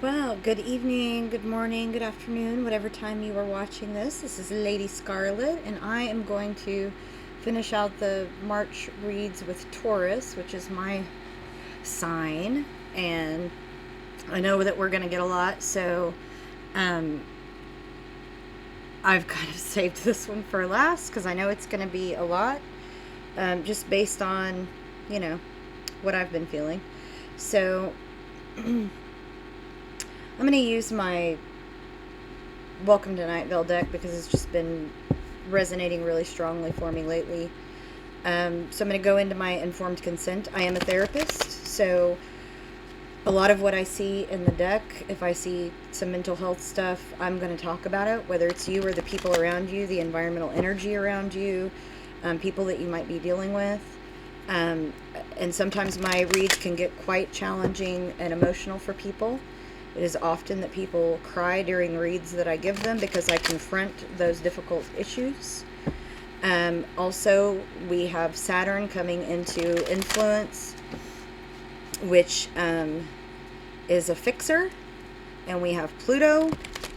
Well, good evening, good morning, good afternoon, whatever time you are watching this. This is Lady Scarlet, and I am going to finish out the March reads with Taurus, which is my sign. And I know that we're going to get a lot, so um, I've kind of saved this one for last because I know it's going to be a lot, just based on, you know, what I've been feeling. So I'm going to use my Welcome to Night Vale deck because it's just been resonating really strongly for me lately. So I'm going to go into my informed consent. I am a therapist, so a lot of what I see in the deck, if I see some mental health stuff, I'm going to talk about it, whether it's you or the people around you, the environmental energy around you, people that you might be dealing with. Um, and sometimes my reads can get quite challenging and emotional for people. It is often that people cry during reads that I give them because I confront those difficult issues. Also, we have Saturn coming into influence, which is a fixer, and we have Pluto,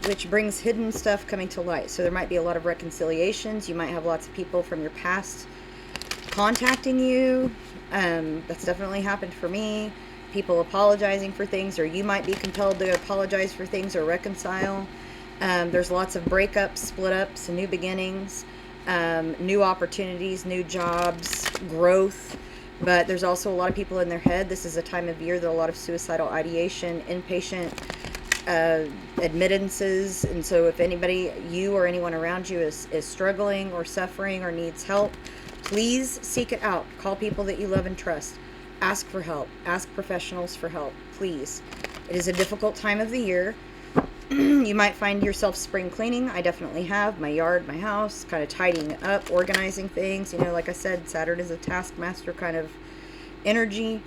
which brings hidden stuff coming to light. So there might be a lot of reconciliations. You might have lots of people from your past contacting you. That's definitely happened for me. People apologizing for things, or you might be compelled to apologize for things or reconcile. There's lots of breakups, split ups, and new beginnings, new opportunities, new jobs, growth. But there's also a lot of people in their head. This is a time of year that a lot of suicidal ideation, inpatient admittances. And so if anybody, you or anyone around you is struggling or suffering or needs help, please seek it out. Call people that you love and trust. Ask for help. Ask professionals for help, please. It is a difficult time of the year. You might find yourself spring cleaning. I definitely have. My yard, my house, kind of tidying up, organizing things. You know, like I said, Saturn is a taskmaster kind of energy.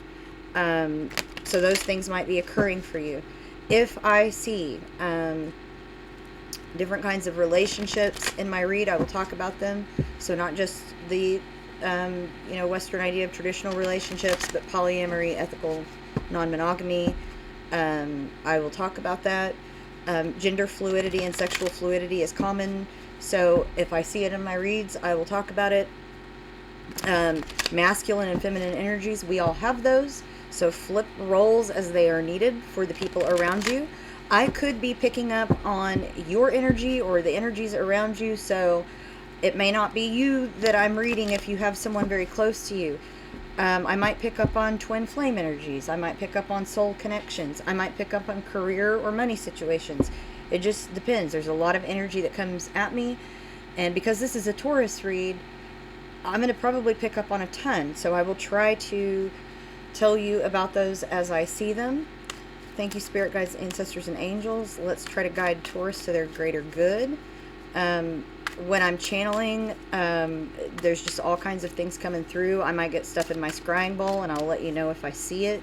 So those things might be occurring for you. If I see different kinds of relationships in my read, I will talk about them. So not just the Western idea of traditional relationships, but polyamory, ethical non-monogamy. I will talk about that. Gender fluidity and sexual fluidity is common, so if I see it in my reads, I will talk about it. Masculine and feminine energies, we all have those, so flip roles as they are needed for the people around you. I could be picking up on your energy or the energies around you, so it may not be you that I'm reading if you have someone very close to you. I might pick up on twin flame energies. I might pick up on soul connections. I might pick up on career or money situations. It just depends. There's a lot of energy that comes at me. And because this is a Taurus read, I'm going to probably pick up on a ton. So I will try to tell you about those as I see them. Thank you, spirit guides, ancestors, and angels. Let's try to guide Taurus to their greater good. When I'm channeling, there's just all kinds of things coming through. I might get stuff in my scrying bowl, and I'll let you know if I see it.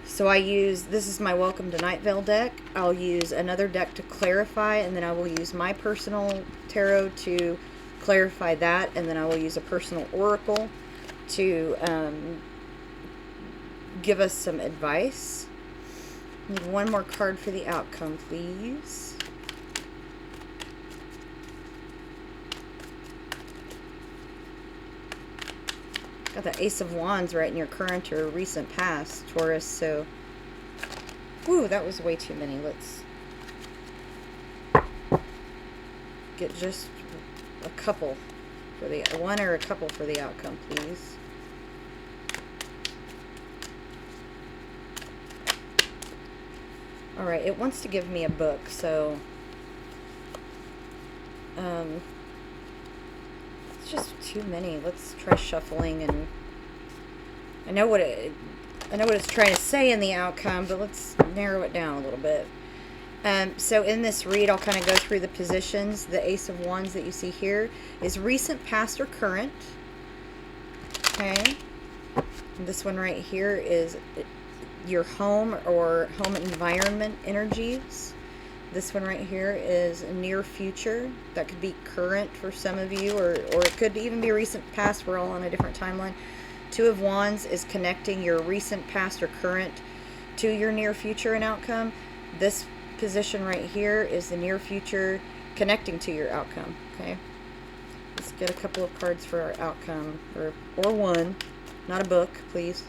So this is my Welcome to Night Vale deck. I'll use another deck to clarify, and then I will use my personal tarot to clarify that, and then I will use a personal oracle to give us some advice. Need one more card for the outcome, please. Got the Ace of Wands right in your current or recent past, Taurus, so... Ooh, that was way too many. Let's get just a couple for the... one or a couple for the outcome, please. Alright, it wants to give me a book, so... it's just too many. Let's try shuffling, and I know what it's trying to say in the outcome, but let's narrow it down a little bit. So in this read, I'll kind of go through the positions. The Ace of Wands that you see here is recent, past, or current. Okay. And this one right here is your home or home environment energies. This one right here is near future. That could be current for some of you, or it could even be recent past. We're all on a different timeline. Two of Wands is connecting your recent, past, or current to your near future and outcome. This position right here is the near future connecting to your outcome. Okay, let's get a couple of cards for our outcome, or one, not a book, please.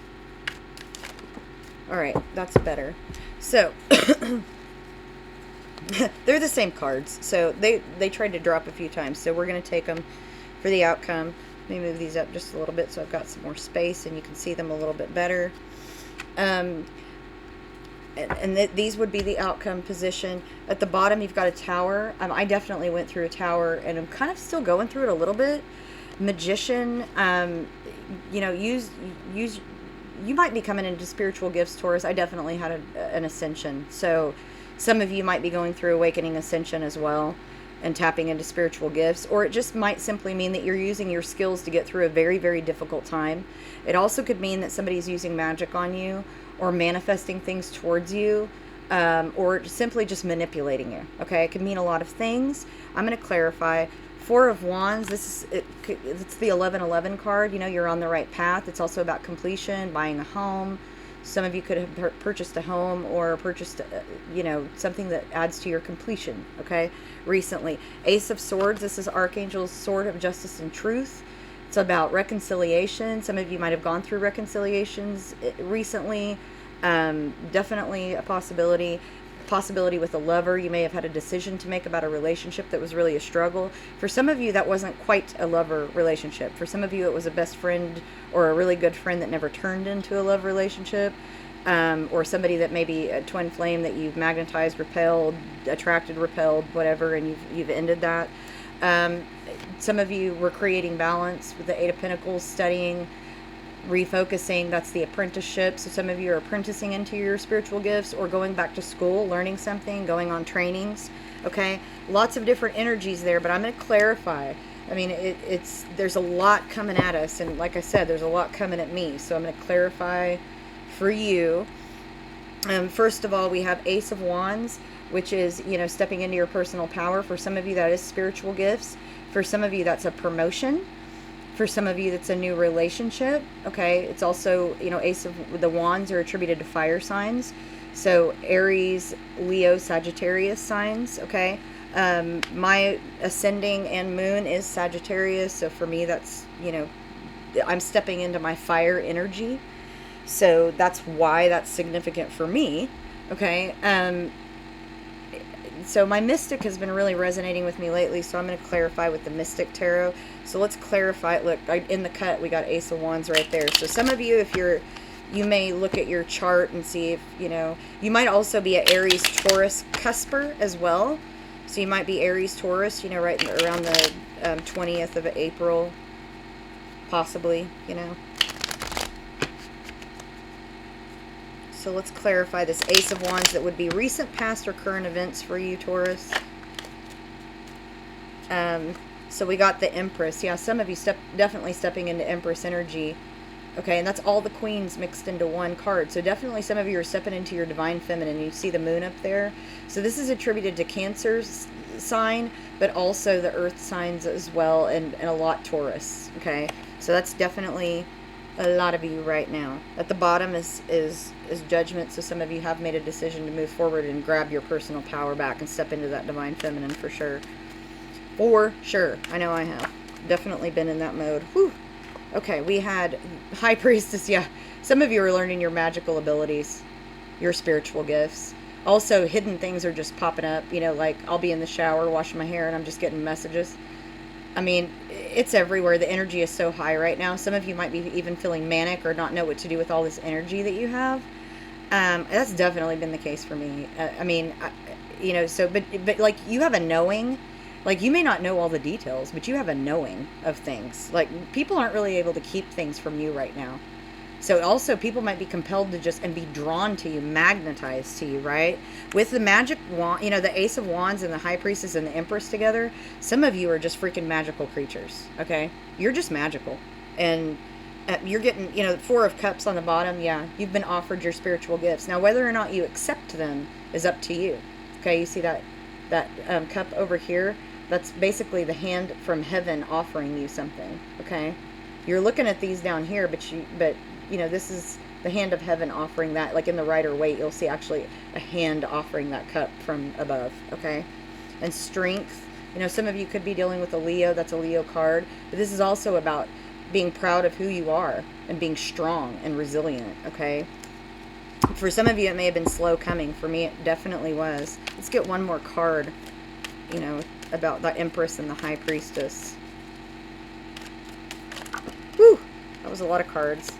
All right, that's better. So they're the same cards, so they tried to drop a few times, so we're going to take them for the outcome. Let me move these up just a little bit so I've got some more space and you can see them a little bit better. These would be the outcome position. At the bottom, you've got a tower. I definitely went through a tower, and I'm kind of still going through it a little bit. Magician, you know, you might be coming into spiritual gifts, Taurus. I definitely had an ascension. So some of you might be going through awakening ascension as well and tapping into spiritual gifts. Or it just might simply mean that you're using your skills to get through a very, very difficult time. It also could mean that somebody's using magic on you, or manifesting things towards you, or simply just manipulating you. Okay, it could mean a lot of things. I'm going to clarify. Four of Wands, it's the 1111 card. You know, you're on the right path. It's also about completion, buying a home. Some of you could have purchased a home, or purchased, you know, something that adds to your completion, okay, recently. Ace of Swords, this is Archangel's sword of justice and truth. It's about reconciliation. Some of you might have gone through reconciliations recently. Definitely a possibility with a lover. You may have had a decision to make about a relationship that was really a struggle. For some of you, that wasn't quite a lover relationship. For some of you, it was a best friend or a really good friend that never turned into a love relationship. Or somebody that maybe a twin flame that you've magnetized, repelled, attracted, repelled, whatever, and you've ended that. Some of you were creating balance with the Eight of Pentacles, studying, refocusing. That's the apprenticeship. So some of you are apprenticing into your spiritual gifts, or going back to school, learning something, going on trainings. Okay, lots of different energies there, but I'm going to clarify. I mean, there's a lot coming at us, and like I said, there's a lot coming at me. So I'm going to clarify for you. First of all, we have Ace of Wands, which is, you know, stepping into your personal power. For some of you, that is spiritual gifts. For some of you, that's a promotion. For some of you, that's a new relationship. Okay, it's also, you know, Ace of the Wands are attributed to fire signs. So Aries, Leo, Sagittarius signs. Okay, my ascending and moon is Sagittarius. So for me, that's, you know, I'm stepping into my fire energy. So that's why that's significant for me. Okay. So my Mystic has been really resonating with me lately, so I'm going to clarify with the Mystic Tarot. So let's clarify. Look, in the cut, we got Ace of Wands right there. So some of you, you may look at your chart and see if, you know, you might also be an Aries Taurus cusper as well. So you might be Aries Taurus, you know, right around the 20th of April, possibly, you know. So let's clarify this Ace of Wands. That would be recent, past, or current events for you, Taurus. So we got the Empress. Yeah, some of you definitely stepping into Empress energy. Okay, and that's all the queens mixed into one card. So definitely some of you are stepping into your divine feminine. You see the moon up there. So this is attributed to Cancer's sign, but also the earth signs as well, and a lot Taurus. Okay, so that's definitely a lot of you right now. At the bottom is Judgment. So some of you have made a decision to move forward and grab your personal power back and step into that divine feminine for sure. For sure. I know I have. Definitely been in that mode. Whew. Okay, we had High Priestess. Yeah, some of you are learning your magical abilities, your spiritual gifts. Also, hidden things are just popping up. You know, like I'll be in the shower washing my hair and I'm just getting messages. I mean, it's everywhere. The energy is so high right now. Some of you might be even feeling manic or not know what to do with all this energy that you have. That's definitely been the case for me. I mean, you know, so, but like you have a knowing, like you may not know all the details, but you have a knowing of things. Like people aren't really able to keep things from you right now. So also people might be compelled to just, and be drawn to you, magnetized to you, right? With the magic wand, you know, the Ace of Wands and the High Priestess and the Empress together, some of you are just freaking magical creatures, okay? You're just magical. And you're getting, you know, the Four of Cups on the bottom, yeah, you've been offered your spiritual gifts. Now, whether or not you accept them is up to you, okay? You see that cup over here? That's basically the hand from heaven offering you something, okay? You're looking at these down here, but you know, this is the hand of heaven offering that, like in the Rider-Waite, you'll see actually a hand offering that cup from above, okay? And strength, you know, some of you could be dealing with a Leo, that's a Leo card, but this is also about being proud of who you are and being strong and resilient, okay? For some of you, it may have been slow coming. For me, it definitely was. Let's get one more card, you know, about the Empress and the High Priestess. Whew, that was a lot of cards.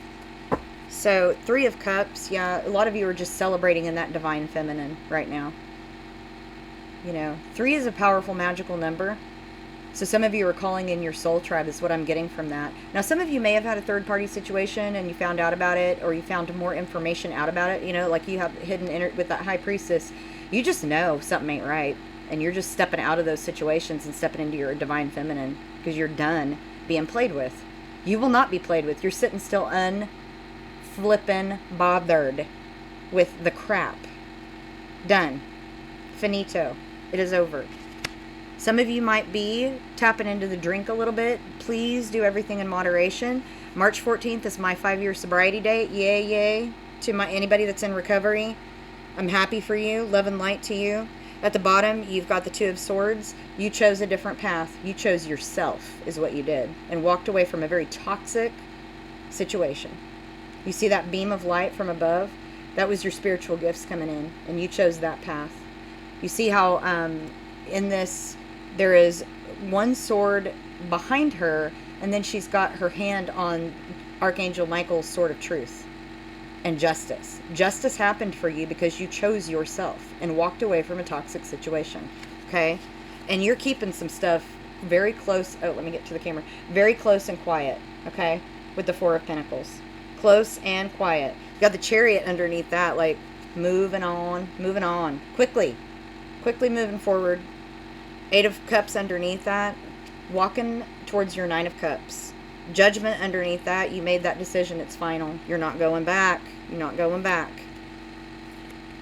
So, Three of Cups, yeah, a lot of you are just celebrating in that divine feminine right now. You know, 3 is a powerful, magical number. So some of you are calling in your soul tribe is what I'm getting from that. Now, some of you may have had a third-party situation and you found out about it, or you found more information out about it. You know, like you have hidden with that High Priestess. You just know something ain't right. And you're just stepping out of those situations and stepping into your divine feminine because you're done being played with. You will not be played with. You're sitting still unflippin' bothered with the crap. Done. Finito. It is over. Some of you might be tapping into the drink a little bit. Please do everything in moderation. March 14th is my 5-year sobriety date. Yay, yay. To anybody that's in recovery, I'm happy for you. Love and light to you. At the bottom, you've got the Two of Swords. You chose a different path. You chose yourself, is what you did, and walked away from a very toxic situation. You see that beam of light from above? That was your spiritual gifts coming in, and you chose that path. You see how in this, there is one sword behind her, and then she's got her hand on Archangel Michael's sword of truth and justice. Justice happened for you because you chose yourself and walked away from a toxic situation, okay? And you're keeping some stuff very close. Oh, let me get to the camera. Very close and quiet, okay? With the Four of Pentacles. Close and quiet. You got the Chariot underneath that, like moving on, quickly moving forward. Eight of Cups underneath that, walking towards your Nine of Cups. Judgment underneath that, you made that decision, it's final. You're not going back. You're not going back.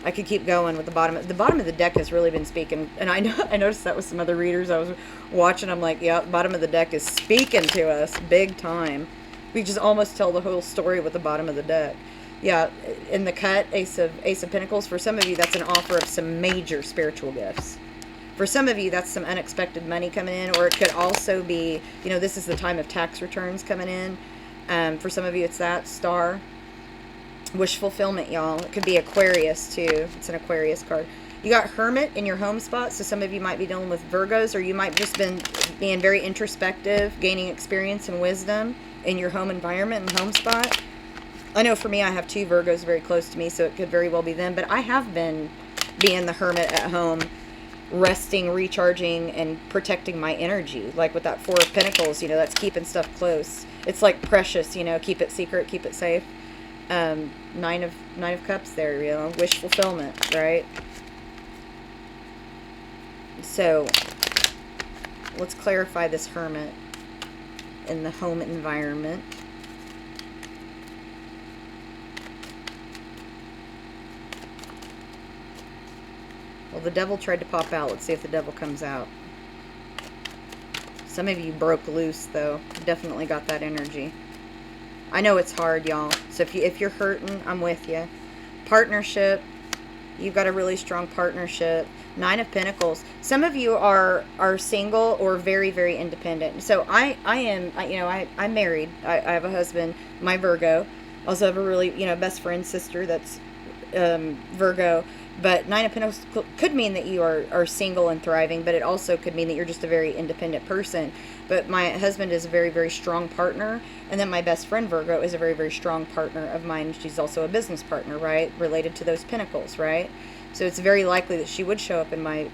I could keep going with the bottom of the deck has really been speaking, and I noticed that with some other readers I was watching. I'm like, yeah, the bottom of the deck is speaking to us big time. We just almost tell the whole story with the bottom of the deck. Yeah, in the cut, Ace of Pentacles, for some of you, that's an offer of some major spiritual gifts. For some of you, that's some unexpected money coming in, or it could also be, you know, this is the time of tax returns coming in. For some of you, it's that Star. Wish fulfillment, y'all. It could be Aquarius, too. It's an Aquarius card. You got Hermit in your home spot, so some of you might be dealing with Virgos, or you might just been being very introspective, gaining experience and wisdom in your home environment and home spot. I know for me, I have 2 Virgos very close to me, so it could very well be them, but I have been being the hermit at home, resting, recharging, and protecting my energy. Like with that Four of Pentacles, you know, that's keeping stuff close. It's like precious, you know, keep it secret, keep it safe. Nine of Cups there, you know, wish fulfillment, right? So let's clarify this hermit in the home environment. Well, the devil tried to pop out. Let's see if the devil comes out. Some of you broke loose, though. Definitely got that energy. I know it's hard, y'all. So if you're hurting, I'm with you. Partnership. You've got a really strong partnership. Nine of Pentacles. Some of you are single or very, very independent. So I'm married. I have a husband, my Virgo. Also have a really, best friend sister that's Virgo. But Nine of Pentacles could mean that you are single and thriving, but it also could mean that you're just a very independent person. But my husband is a very, very strong partner, and then my best friend Virgo is a very, very strong partner of mine. She's also a business partner, right? Related to those pentacles, right? So it's very likely that she would show up in my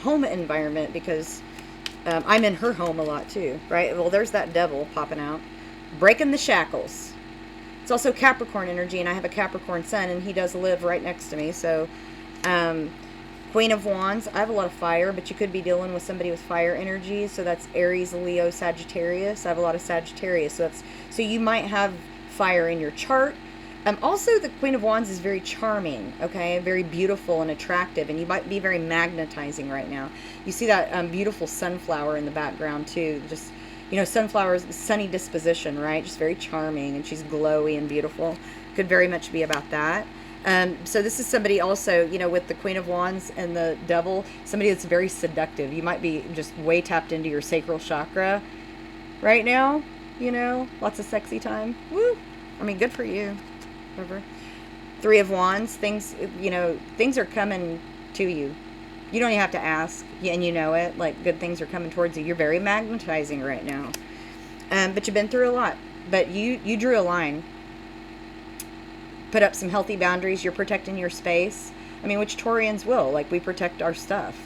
home environment because I'm in her home a lot too, right? Well, there's that devil popping out, breaking the shackles. It's also Capricorn energy, and I have a Capricorn sun, and he does live right next to me. So, Queen of Wands. I have a lot of fire, but you could be dealing with somebody with fire energy. So that's Aries, Leo, Sagittarius. I have a lot of Sagittarius. So you might have fire in your chart. Also, the Queen of Wands is very charming, okay? Very beautiful and attractive, and you might be very magnetizing right now. You see that beautiful sunflower in the background, too. Just You know, sunflowers, sunny disposition, right? Just very charming, and she's glowy and beautiful. Could very much be about that. So this is somebody also, you know, with the Queen of Wands and the Devil, somebody that's very seductive. You might be just way tapped into your sacral chakra right now, you know, lots of sexy time. Woo! I mean, good for you. Whatever. Three of Wands, things, you know, things are coming to you. You don't even have to ask, and you know it. Like, good things are coming towards you. You're very magnetizing right now. But you've been through a lot. But you drew a line. Put up some healthy boundaries. You're protecting your space. I mean, which Taurians will. Like, we protect our stuff.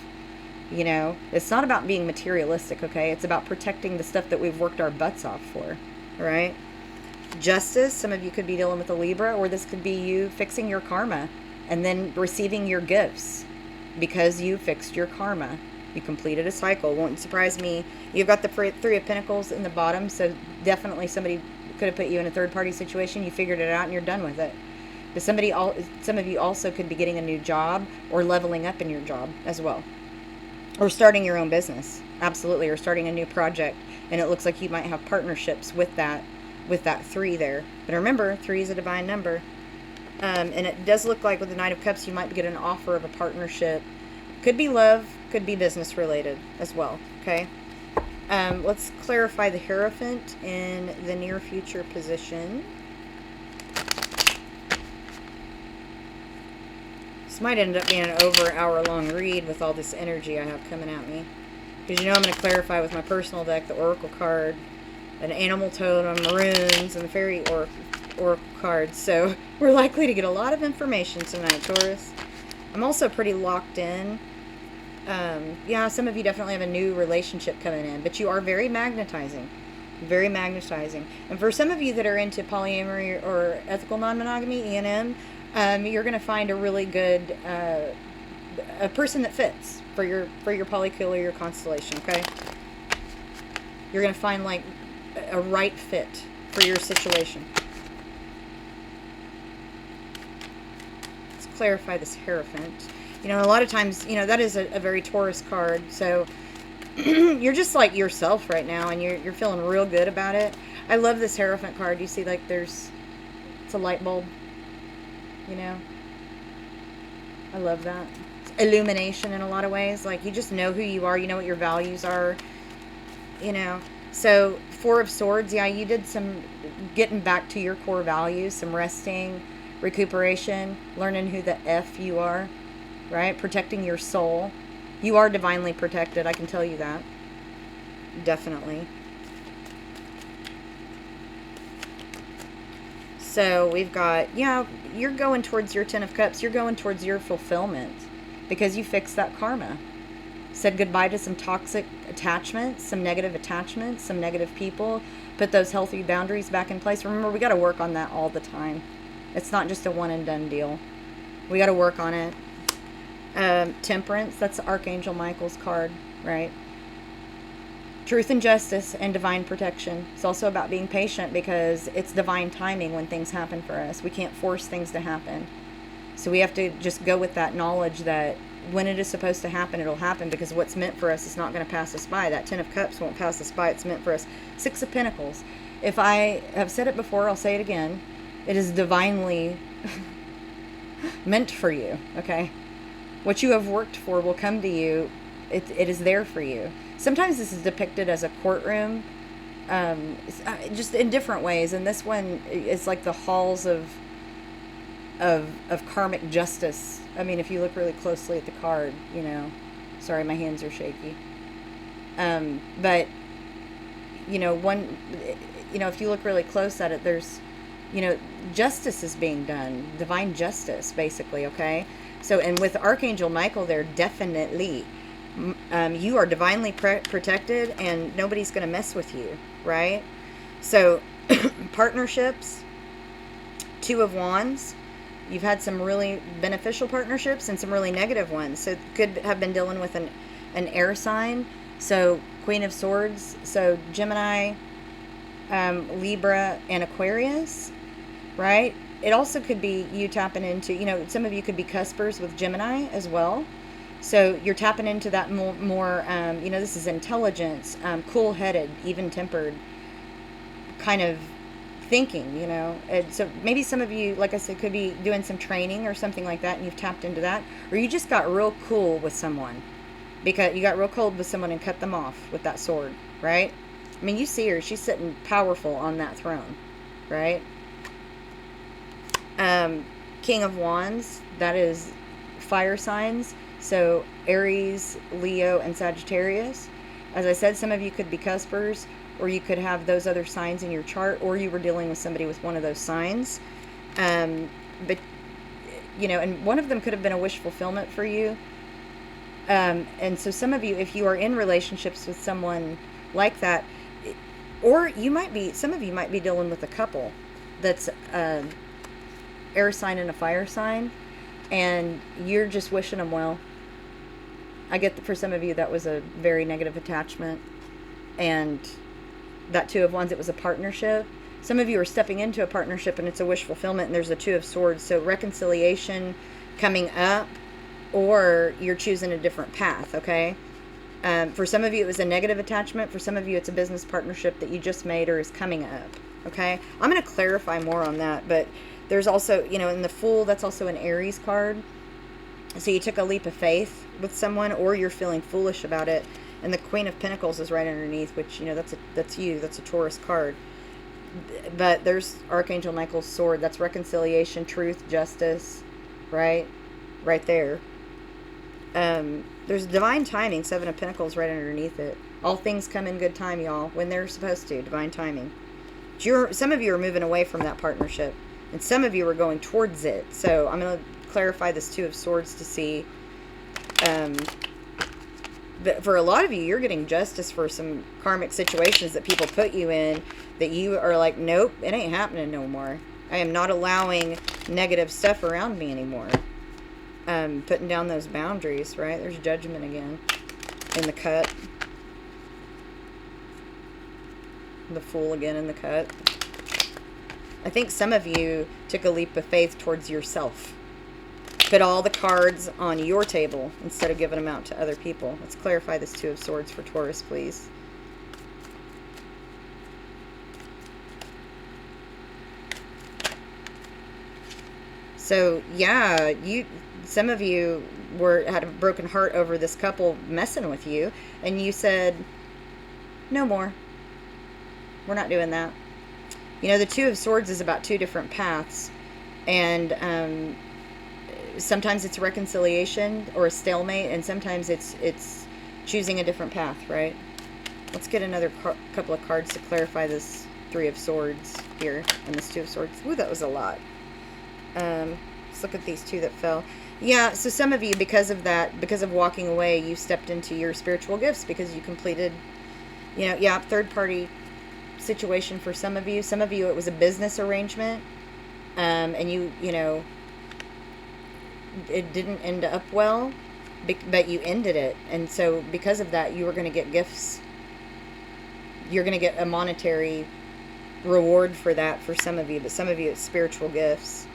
You know? It's not about being materialistic, okay? It's about protecting the stuff that we've worked our butts off for. Right? Justice. Some of you could be dealing with a Libra, or this could be you fixing your karma and then receiving your gifts. Because you fixed your karma. You completed a cycle. Won't surprise me. You've got the Three of Pentacles in the bottom, so definitely somebody could have put you in a third-party situation. You figured it out and you're done with it. But some of you also could be getting a new job or leveling up in your job as well. Or starting your own business. Absolutely. Or starting a new project. And it looks like you might have partnerships with that 3 there. But remember, 3 is a divine number. And it does look like with the Knight of Cups, you might get an offer of a partnership. Could be love, could be business related as well. Okay. Let's clarify the Hierophant in the near future position. This might end up being an over hour-long read with all this energy I have coming at me. Because you know I'm going to clarify with my personal deck, the Oracle card, an animal totem, runes, and the fairy oracle cards. So we're likely to get a lot of information tonight, Taurus. I'm also pretty locked in. Yeah, some of you definitely have a new relationship coming in, but you are very magnetizing. Very magnetizing. And for some of you that are into polyamory or ethical non-monogamy, E&M, you're going to find a really good a person that fits for your polycule or your constellation, okay? You're going to find like a right fit for your situation. Let's clarify this Hierophant. You know, a lot of times, you know, that is a very Taurus card. So you're just like yourself right now, and you're feeling real good about it. I love this Hierophant card. You see, like, it's a light bulb. You know? I love that. It's illumination in a lot of ways. Like, you just know who you are. You know what your values are. You know? So, 4 of Swords. Yeah, you did some getting back to your core values. Some resting, recuperation, learning who the F you are. Right? Protecting your soul. You are divinely protected. I can tell you that. Definitely. So we've got, yeah, you're going towards your 10 of Cups. You're going towards your fulfillment because you fixed that karma. Said goodbye to some toxic attachments, some negative attachments, some negative people. Put those healthy boundaries back in place. Remember, we got to work on that all the time. It's not just a one and done deal. We got to work on it. Temperance, that's Archangel Michael's card, right? Truth and justice and divine protection. It's also about being patient because it's divine timing when things happen for us. We can't force things to happen. So we have to just go with that knowledge that when it is supposed to happen, it'll happen, because what's meant for us is not going to pass us by. That 10 of Cups won't pass us by. It's meant for us. 6 of Pentacles. If I have said it before, I'll say it again. It is divinely meant for you, okay? What you have worked for will come to you. It is there for you. Sometimes this is depicted as a courtroom, just in different ways. And this one is like the halls of karmic justice. I mean, if you look really closely at the card, you know. Sorry, my hands are shaky. But you know, if you look really close at it, there's, you know, justice is being done, divine justice, basically. Okay. So, and with Archangel Michael there, definitely, you are divinely protected, and nobody's going to mess with you, right? So, partnerships, 2 of Wands. You've had some really beneficial partnerships and some really negative ones. So, could have been dealing with an air sign. So, Queen of Swords. So, Gemini, Libra, and Aquarius, right? It also could be you tapping into, you know, some of you could be cuspers with Gemini as well. So you're tapping into that more you know, this is intelligence, cool-headed, even-tempered kind of thinking, you know. And so maybe some of you, like I said, could be doing some training or something like that, and you've tapped into that. Or you just got real cool with someone, because you got real cold with someone and cut them off with that sword, right? I mean, you see her, she's sitting powerful on that throne, right? King of Wands, that is fire signs. So Aries, Leo, and Sagittarius. As I said, some of you could be cuspers, or you could have those other signs in your chart, or you were dealing with somebody with one of those signs. But, you know, and one of them could have been a wish fulfillment for you. And so some of you, if you are in relationships with someone like that, or you might be, some of you might be dealing with a couple that's air sign and a fire sign, and you're just wishing them well. I get that for some of you that was a very negative attachment, and that Two of Wands, it was a partnership. Some of you are stepping into a partnership and it's a wish fulfillment, and there's a Two of Swords. So reconciliation coming up, or you're choosing a different path, okay? For some of you, it was a negative attachment. For some of you, it's a business partnership that you just made or is coming up, okay? I'm going to clarify more on that, but there's also, you know, in the Fool, that's also an Aries card. So you took a leap of faith with someone, or you're feeling foolish about it. And the Queen of Pentacles is right underneath, which, you know, that's you. That's a Taurus card. But there's Archangel Michael's sword. That's reconciliation, truth, justice, right? Right there. There's divine timing, Seven of Pentacles right underneath it. All things come in good time, y'all, when they're supposed to. Divine timing. Some of you are moving away from that partnership, and some of you are going towards it. So I'm going to clarify this Two of Swords to see. But for a lot of you, you're getting justice for some karmic situations that people put you in, that you are like, nope, it ain't happening no more. I am not allowing negative stuff around me anymore. Putting down those boundaries, right? There's Judgment again in the cut. The Fool again in the cut. I think some of you took a leap of faith towards yourself. Put all the cards on your table instead of giving them out to other people. Let's clarify this Two of Swords for Taurus, please. So, yeah, some of you had a broken heart over this couple messing with you, and you said, no more. We're not doing that. You know, the Two of Swords is about two different paths, and sometimes it's reconciliation or a stalemate, and sometimes it's choosing a different path, right? Let's get another couple of cards to clarify this Three of Swords here and this Two of Swords. Ooh, that was a lot. Let's look at these two that fell. Yeah, so some of you, because of that, because of walking away, you stepped into your spiritual gifts because you completed, you know, yeah, third-party situation for some of you. Some of you, it was a business arrangement, and you know, it didn't end up well, but you ended it. And so because of that, you were going to get gifts. You're going to get a monetary reward for that for some of you, but some of you, it's spiritual gifts.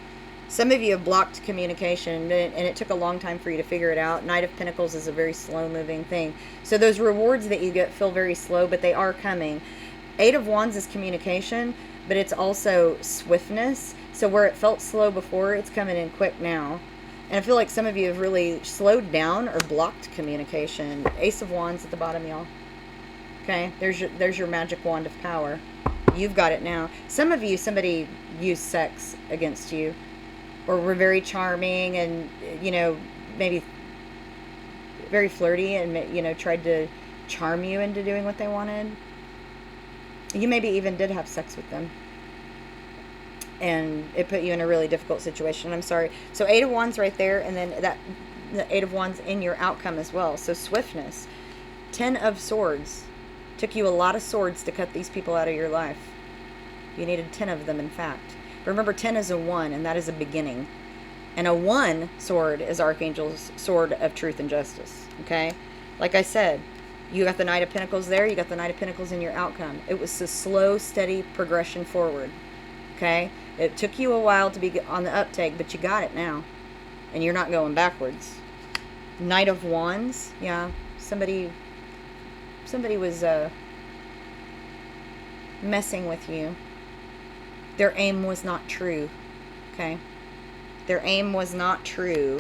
Some of you have blocked communication, and it took a long time for you to figure it out. Knight of Pentacles is a very slow-moving thing. So those rewards that you get feel very slow, but they are coming. Eight of Wands is communication, but it's also swiftness. So where it felt slow before, it's coming in quick now. And I feel like some of you have really slowed down or blocked communication. Ace of Wands at the bottom, y'all. Okay, there's your magic wand of power. You've got it now. Some of you, somebody used sex against you, or were very charming and, you know, maybe very flirty and, you know, tried to charm you into doing what they wanted. You maybe even did have sex with them, and it put you in a really difficult situation. I'm sorry. So Eight of Wands right there, and then the Eight of Wands in your outcome as well. So swiftness. 10 of Swords. Took you a lot of swords to cut these people out of your life. You needed 10 of them, in fact. Remember, 10 is a 1, and that is a beginning. And a 1 sword is Archangel's sword of truth and justice. Okay? Like I said, you got the Knight of Pentacles there. You got the Knight of Pentacles in your outcome. It was a slow, steady progression forward. Okay? It took you a while to be on the uptake, but you got it now. And you're not going backwards. Knight of Wands. Yeah, somebody was messing with you. Their aim was not true. Okay, their aim was not true.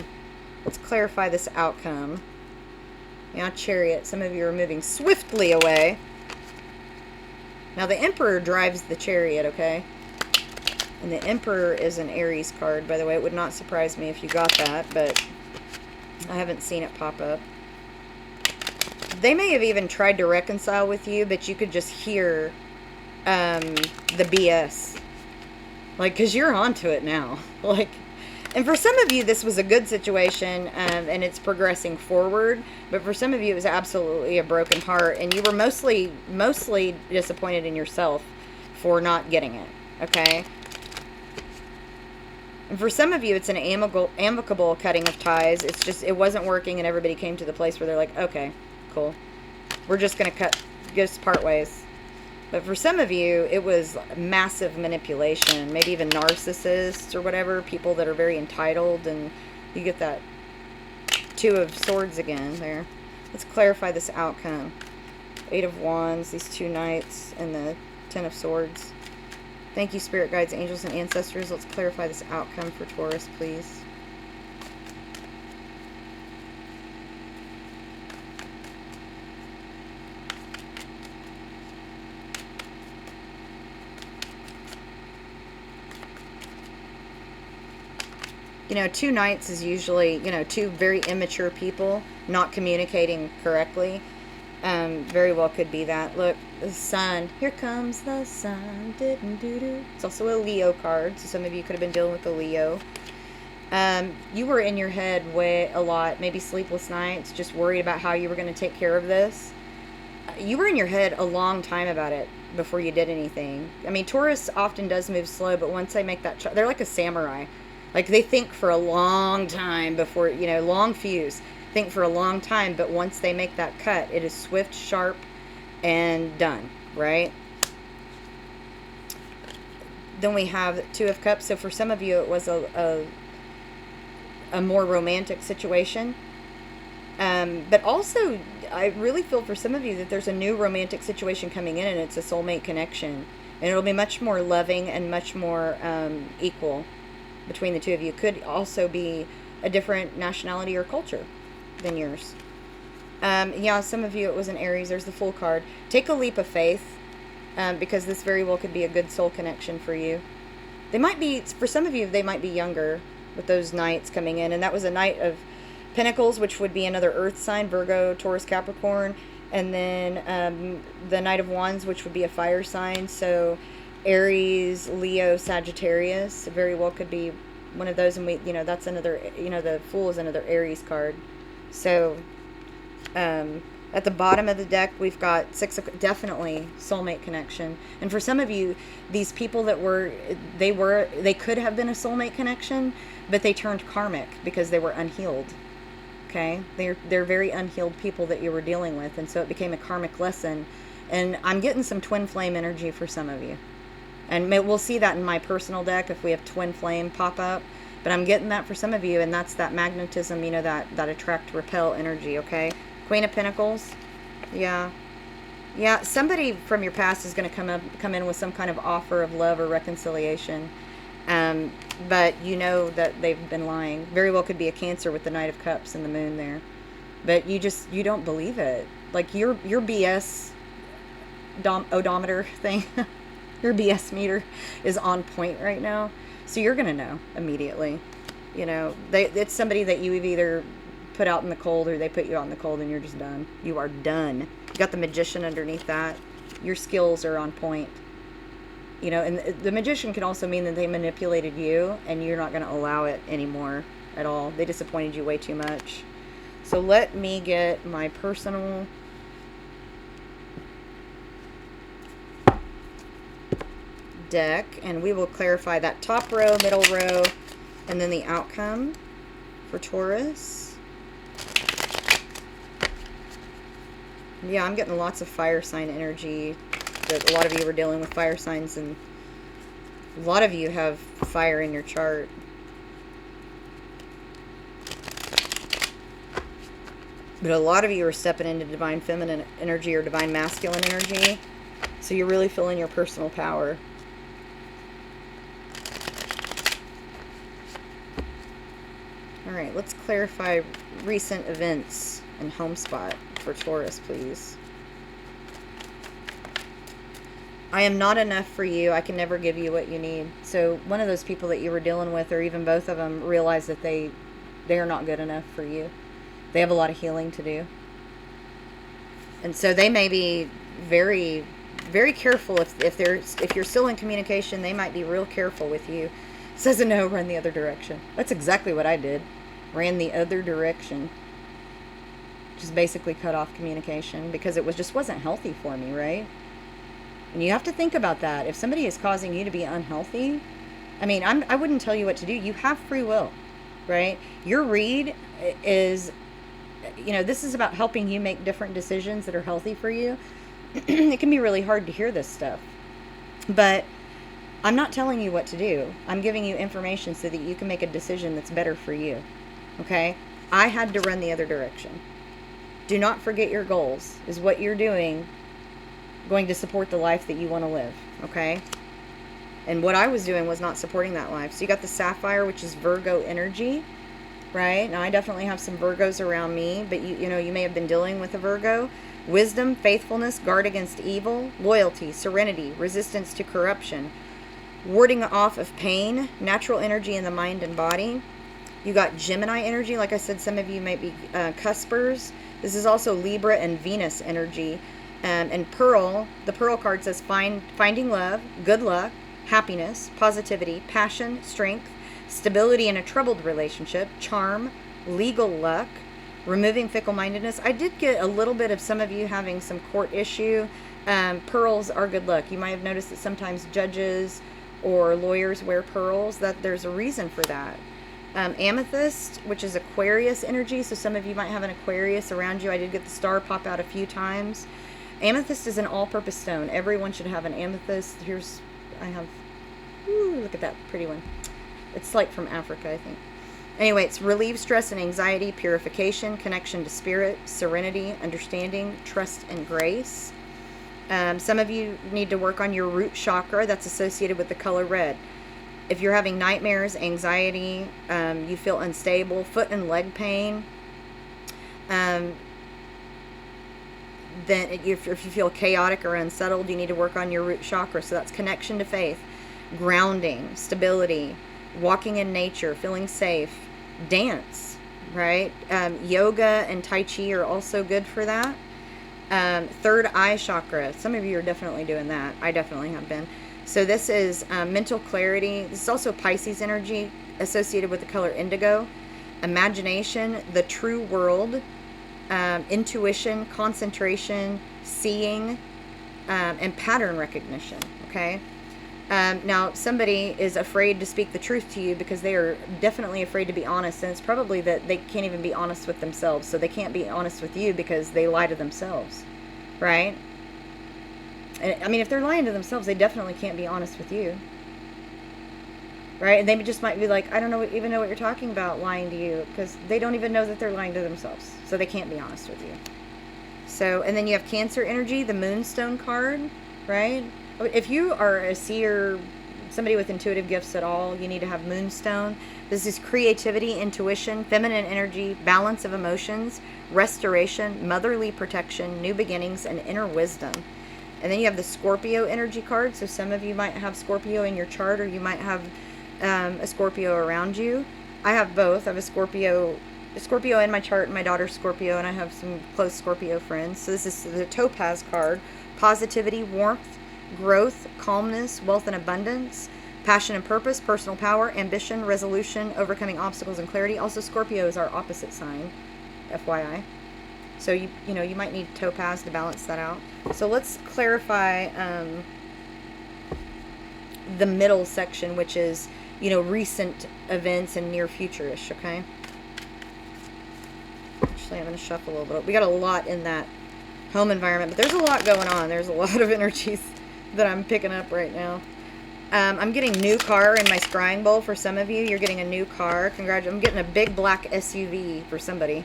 Let's clarify this outcome. Yeah, Chariot. Some of you are moving swiftly away. Now the Emperor drives the Chariot, okay? And the Emperor is an Aries card, by the way. It would not surprise me if you got that, but I haven't seen it pop up. They may have even tried to reconcile with you, but you could just hear the BS. Like, because you're onto it now. Like, and for some of you, this was a good situation, and it's progressing forward. But for some of you, it was absolutely a broken heart, and you were mostly disappointed in yourself for not getting it. Okay. And for some of you, it's an amicable cutting of ties. It's just, it wasn't working, and everybody came to the place where they're like, okay, cool. We're just going to just part ways. But for some of you, it was massive manipulation, maybe even narcissists or whatever, people that are very entitled, and you get that Two of Swords again there. Let's clarify this outcome. Eight of Wands, these two Knights, and the Ten of Swords. Thank you, Spirit Guides, Angels, and Ancestors. Let's clarify this outcome for Taurus, please. You know, two Knights is usually, you know, two very immature people not communicating correctly. Very well could be that. Look, the Sun. Here comes the sun. It's also a Leo card, so some of you could have been dealing with a Leo. You were in your head a lot, maybe sleepless nights, just worried about how you were going to take care of this. You were in your head a long time about it before you did anything. I mean, Taurus often does move slow, but once they make that, they're like a samurai. Like, they think for a long time before, you know, long fuse. Think for a long time, but once they make that cut, it is swift, sharp, and done, right? Then we have Two of Cups. So for some of you, it was a more romantic situation. But also, I really feel for some of you that there's a new romantic situation coming in, and it's a soulmate connection. And it'll be much more loving and much more equal between the two of you. Could also be a different nationality or culture than yours. Yeah, some of you, it was an Aries. There's the Fool card. Take a leap of faith, because this very well could be a good soul connection for you. They might be, for some of you, they might be younger with those Knights coming in. And that was a Knight of Pentacles, which would be another earth sign, Virgo, Taurus, Capricorn. And then the Knight of Wands, which would be a fire sign. So Aries, Leo, Sagittarius, very well could be one of those. And we, you know, that's another, you know, the Fool is another Aries card. So at the bottom of the deck, we've got definitely soulmate connection. And for some of you, these people that they could have been a soulmate connection, but they turned karmic because they were unhealed. Okay, they're very unhealed people that you were dealing with, and so it became a karmic lesson. And I'm getting some twin flame energy for some of you. And we'll see that in my personal deck if we have twin flame pop up. But I'm getting that for some of you, and that's that magnetism, you know, that attract, repel energy, okay? Queen of Pentacles. Yeah. Yeah, somebody from your past is going to come in with some kind of offer of love or reconciliation. But you know that they've been lying. Very well could be a Cancer with the Knight of Cups and the Moon there. But you don't believe it. Like, your BS odometer thing, your BS meter is on point right now. So you're going to know immediately. You know, it's somebody that you've either put out in the cold or they put you out in the cold, and you're just done. You are done. You got the Magician underneath that. Your skills are on point. You know, and the Magician can also mean that they manipulated you, and you're not going to allow it anymore at all. They disappointed you way too much. So let me get my personal deck, and we will clarify that top row, middle row, and then the outcome for Taurus. Yeah, I'm getting lots of fire sign energy. That a lot of you were dealing with fire signs, and a lot of you have fire in your chart. But a lot of you are stepping into divine feminine energy or divine masculine energy. So you're really feeling your personal power. All right, let's clarify recent events and home spot for Taurus, please. I am not enough for you. I can never give you what you need. So one of those people that you were dealing with, or even both of them, realize that they are not good enough for you. They have a lot of healing to do. And so they may be very, very careful. If you're still in communication, they might be real careful with you. Says a no, run the other direction. That's exactly what I did. Ran the other direction. Just basically cut off communication because it wasn't healthy for me, right? And you have to think about that. If somebody is causing you to be unhealthy, I mean, I wouldn't tell you what to do. You have free will, right? Your read is, this is about helping you make different decisions that are healthy for you. It can be really hard to hear this stuff. But I'm not telling you what to do. I'm giving you information so that you can make a decision that's better for you, okay? I had to run the other direction. Do not forget your goals. Is what you're doing going to support the life that you want to live, okay? And what I was doing was not supporting that life. So you got the Sapphire, which is Virgo energy, right? Now I definitely have some Virgos around me, but you may have been dealing with a Virgo. Wisdom, faithfulness, guard against evil, loyalty, serenity, resistance to corruption, warding off of pain, natural energy in the mind and body. You got Gemini energy. Like I said, some of you might be cuspers. This is also Libra and Venus energy. And Pearl, the Pearl card says finding love, good luck, happiness, positivity, passion, strength, stability in a troubled relationship, charm, legal luck, removing fickle-mindedness. I did get a little bit of some of you having some court issue. Pearls are good luck. You might have noticed that sometimes judges or lawyers wear pearls. That there's a reason for that. Amethyst, which is Aquarius energy. So some of you might have an Aquarius around you. I did get the star pop out a few times. Amethyst is an all-purpose stone. Everyone should have an amethyst. Look at that pretty one. It's like from Africa, I think. Anyway, it's relieve stress and anxiety, purification, connection to spirit, serenity, understanding, trust, and grace. Some of you need to work on your root chakra. That's associated with the color red. If you're having nightmares, anxiety, you feel unstable, foot and leg pain, then if you feel chaotic or unsettled, you need to work on your root chakra. So that's connection to faith, grounding, stability, walking in nature, feeling safe, dance, right? Yoga and Tai Chi are also good for that. Third eye chakra. Some of you are definitely doing that. I definitely have been. So this is mental clarity. This is also Pisces energy associated with the color indigo. Imagination, the true world, intuition, concentration, seeing, and pattern recognition, okay? Now, somebody is afraid to speak the truth to you because they are definitely afraid to be honest, and it's probably that they can't even be honest with themselves, so they can't be honest with you because they lie to themselves, right? I mean, if they're lying to themselves, they definitely can't be honest with you, right? And they just might be like, I don't even know what you're talking about, lying to you, because they don't even know that they're lying to themselves, so they can't be honest with you. So, and then you have Cancer energy, the Moonstone card, right? If you are a seer, somebody with intuitive gifts at all, you need to have Moonstone. This is creativity, intuition, feminine energy, balance of emotions, restoration, motherly protection, new beginnings, and inner wisdom. And then you have the Scorpio energy card. So some of you might have Scorpio in your chart, or you might have a Scorpio around you. I have both. I have a Scorpio in my chart, and my daughter's Scorpio, and I have some close Scorpio friends. So this is the Topaz card. Positivity, warmth, growth, calmness, wealth and abundance, passion and purpose, personal power, ambition, resolution, overcoming obstacles and clarity. Also, Scorpio is our opposite sign, FYI. So you might need Topaz to balance that out. So let's clarify the middle section, which is recent events and near future-ish. Okay. Actually, I'm going to shuffle a little bit. We got a lot in that home environment, but there's a lot going on. There's a lot of energies that I'm picking up right now. I'm getting new car in my scrying bowl for some of you. You're getting a new car. I'm getting a big black SUV for somebody.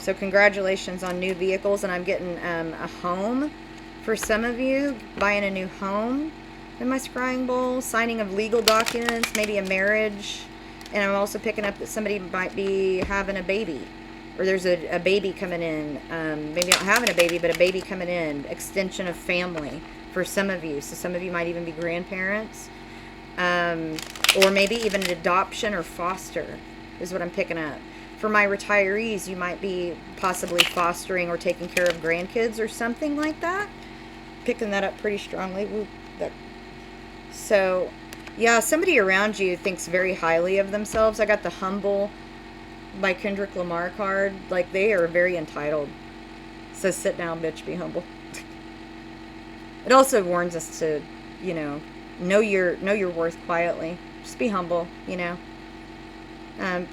So congratulations on new vehicles, and I'm getting a home for some of you, buying a new home in my scrying bowl, signing of legal documents, maybe a marriage, and I'm also picking up that somebody might be having a baby, or there's a baby coming in, maybe not having a baby, but a baby coming in, extension of family for some of you. So some of you might even be grandparents, or maybe even an adoption or foster is what I'm picking up. For my retirees, you might be possibly fostering or taking care of grandkids or something like that. Picking that up pretty strongly. So, yeah, somebody around you thinks very highly of themselves. I got the Humble by Kendrick Lamar card. Like, they are very entitled. It says, sit down, bitch, be humble. It also warns us to, you know your worth quietly. Just be humble, you know.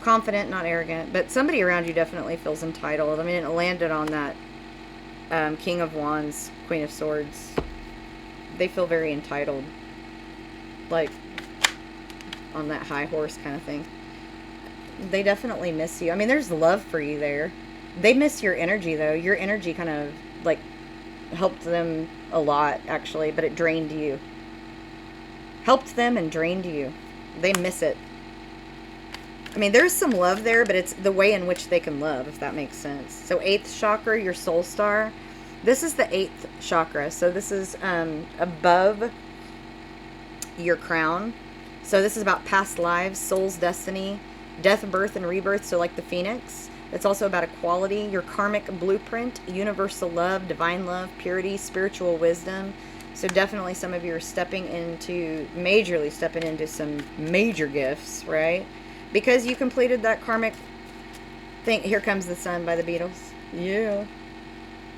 Confident, not arrogant. But somebody around you definitely feels entitled. I mean, it landed on that King of Wands, Queen of Swords. They feel very entitled. Like, on that high horse kind of thing. They definitely miss you. I mean, there's love for you there. They miss your energy, though. Your energy kind of, like, helped them a lot, actually, but it drained you. Helped them and drained you. They miss it. I mean, there's some love there, but it's the way in which they can love, if that makes sense. So 8th chakra, your soul star. This is the 8th chakra. So this is above your crown. So this is about past lives, soul's destiny, death, birth, and rebirth. So like the phoenix. It's also about equality, your karmic blueprint, universal love, divine love, purity, spiritual wisdom. So definitely some of you are majorly stepping into some major gifts, right? Because you completed that karmic thing. Here Comes the Sun by the Beatles. Yeah.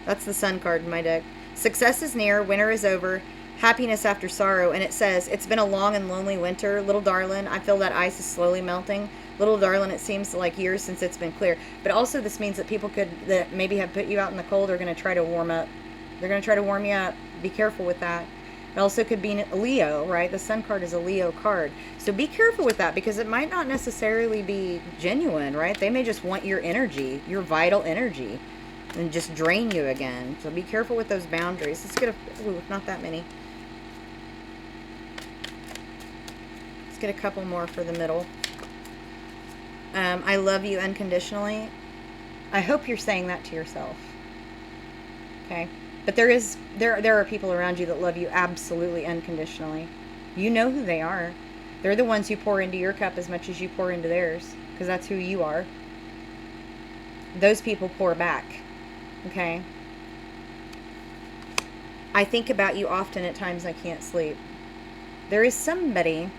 That's the Sun card in my deck. Success is near, winter is over, happiness after sorrow. And it says, it's been a long and lonely winter. Little darling, I feel that ice is slowly melting. Little darling, it seems like years since it's been clear. But also this means that people that maybe have put you out in the cold are going to try to warm up. They're going to try to warm you up. Be careful with that. It also could be Leo, right? The Sun card is a Leo card. So be careful with that, because it might not necessarily be genuine, right? They may just want your energy, your vital energy, and just drain you again. So be careful with those boundaries. Let's get not that many. Let's get a couple more for the middle. I love you unconditionally. I hope you're saying that to yourself. Okay? But there are people around you that love you absolutely unconditionally. You know who they are. They're the ones who pour into your cup as much as you pour into theirs, because that's who you are. Those people pour back. Okay? I think about you often at times I can't sleep. There is somebody,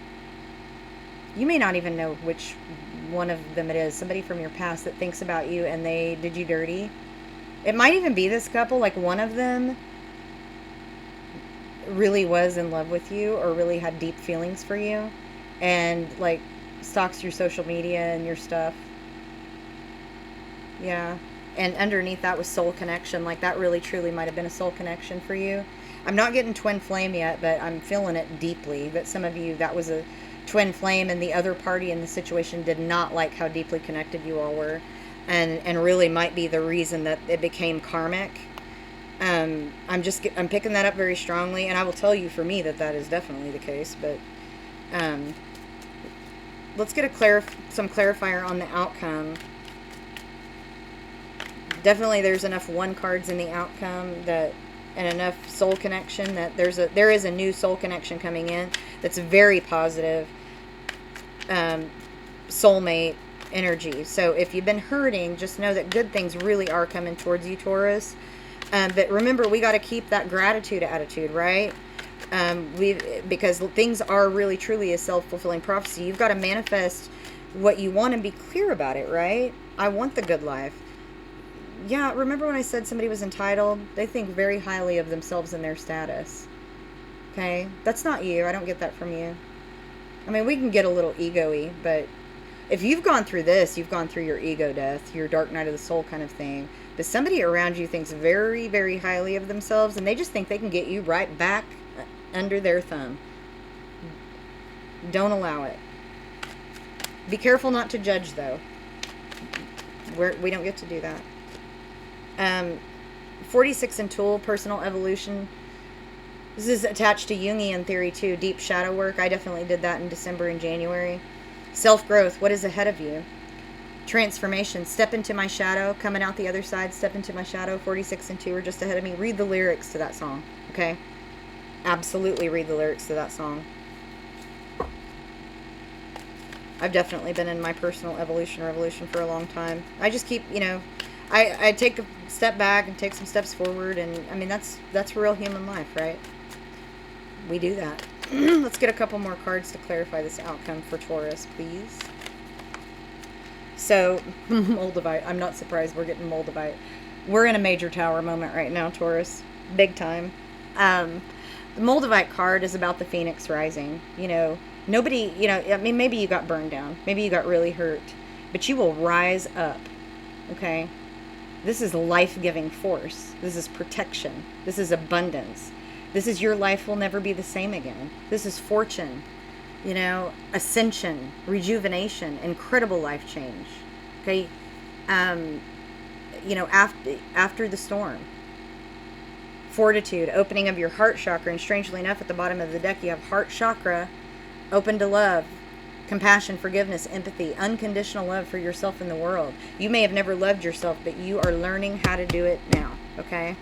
you may not even know which one of them it is, somebody from your past that thinks about you and they did you dirty. It might even be this couple, like one of them really was in love with you or really had deep feelings for you and like stalks your social media and your stuff. Yeah. And underneath that was soul connection. Like that really truly might have been a soul connection for you. I'm not getting twin flame yet, but I'm feeling it deeply that some of you, that was a twin flame and the other party in the situation did not like how deeply connected you all were. And really might be the reason that it became karmic. I'm picking that up very strongly, and I will tell you for me that is definitely the case. But let's get some clarifier on the outcome. Definitely, there's enough 1 cards in the outcome and enough soul connection that there is a new soul connection coming in that's very positive. Soulmate energy. So if you've been hurting, just know that good things really are coming towards you, Taurus. But remember, we got to keep that gratitude attitude, right? Because things are really truly a self-fulfilling prophecy. You've got to manifest what you want and be clear about it, right? I want the good life. Yeah, remember when I said somebody was entitled? They think very highly of themselves and their status. Okay? That's not you. I don't get that from you. I mean, we can get a little ego-y, but if you've gone through this, you've gone through your ego death, your dark night of the soul kind of thing. But somebody around you thinks very, very highly of themselves, and they just think they can get you right back under their thumb. Don't allow it. Be careful not to judge, though. We don't get to do that. 46 in Tool, personal evolution. This is attached to Jungian theory too. Deep shadow work. I definitely did that in December and January. Self-growth. What is ahead of you? Transformation. Step into my shadow. Coming out the other side. Step into my shadow. 46 and 2 are just ahead of me. Read the lyrics to that song. Okay? Absolutely read the lyrics to that song. I've definitely been in my personal revolution for a long time. I just keep, I take a step back and take some steps forward, and I mean that's real human life, right? We do that. Let's get a couple more cards to clarify this outcome for Taurus, please. So, Moldavite. I'm not surprised we're getting Moldavite. We're in a major tower moment right now, Taurus. Big time. The Moldavite card is about the Phoenix rising. Nobody, I mean, maybe you got burned down. Maybe you got really hurt. But you will rise up. Okay? This is life-giving force. This is protection. This is abundance. This is your life will never be the same again. This is fortune. Ascension, rejuvenation, incredible life change. Okay? After the storm. Fortitude, opening of your heart chakra. And strangely enough, at the bottom of the deck, you have heart chakra. Open to love, compassion, forgiveness, empathy, unconditional love for yourself and the world. You may have never loved yourself, but you are learning how to do it now, okay?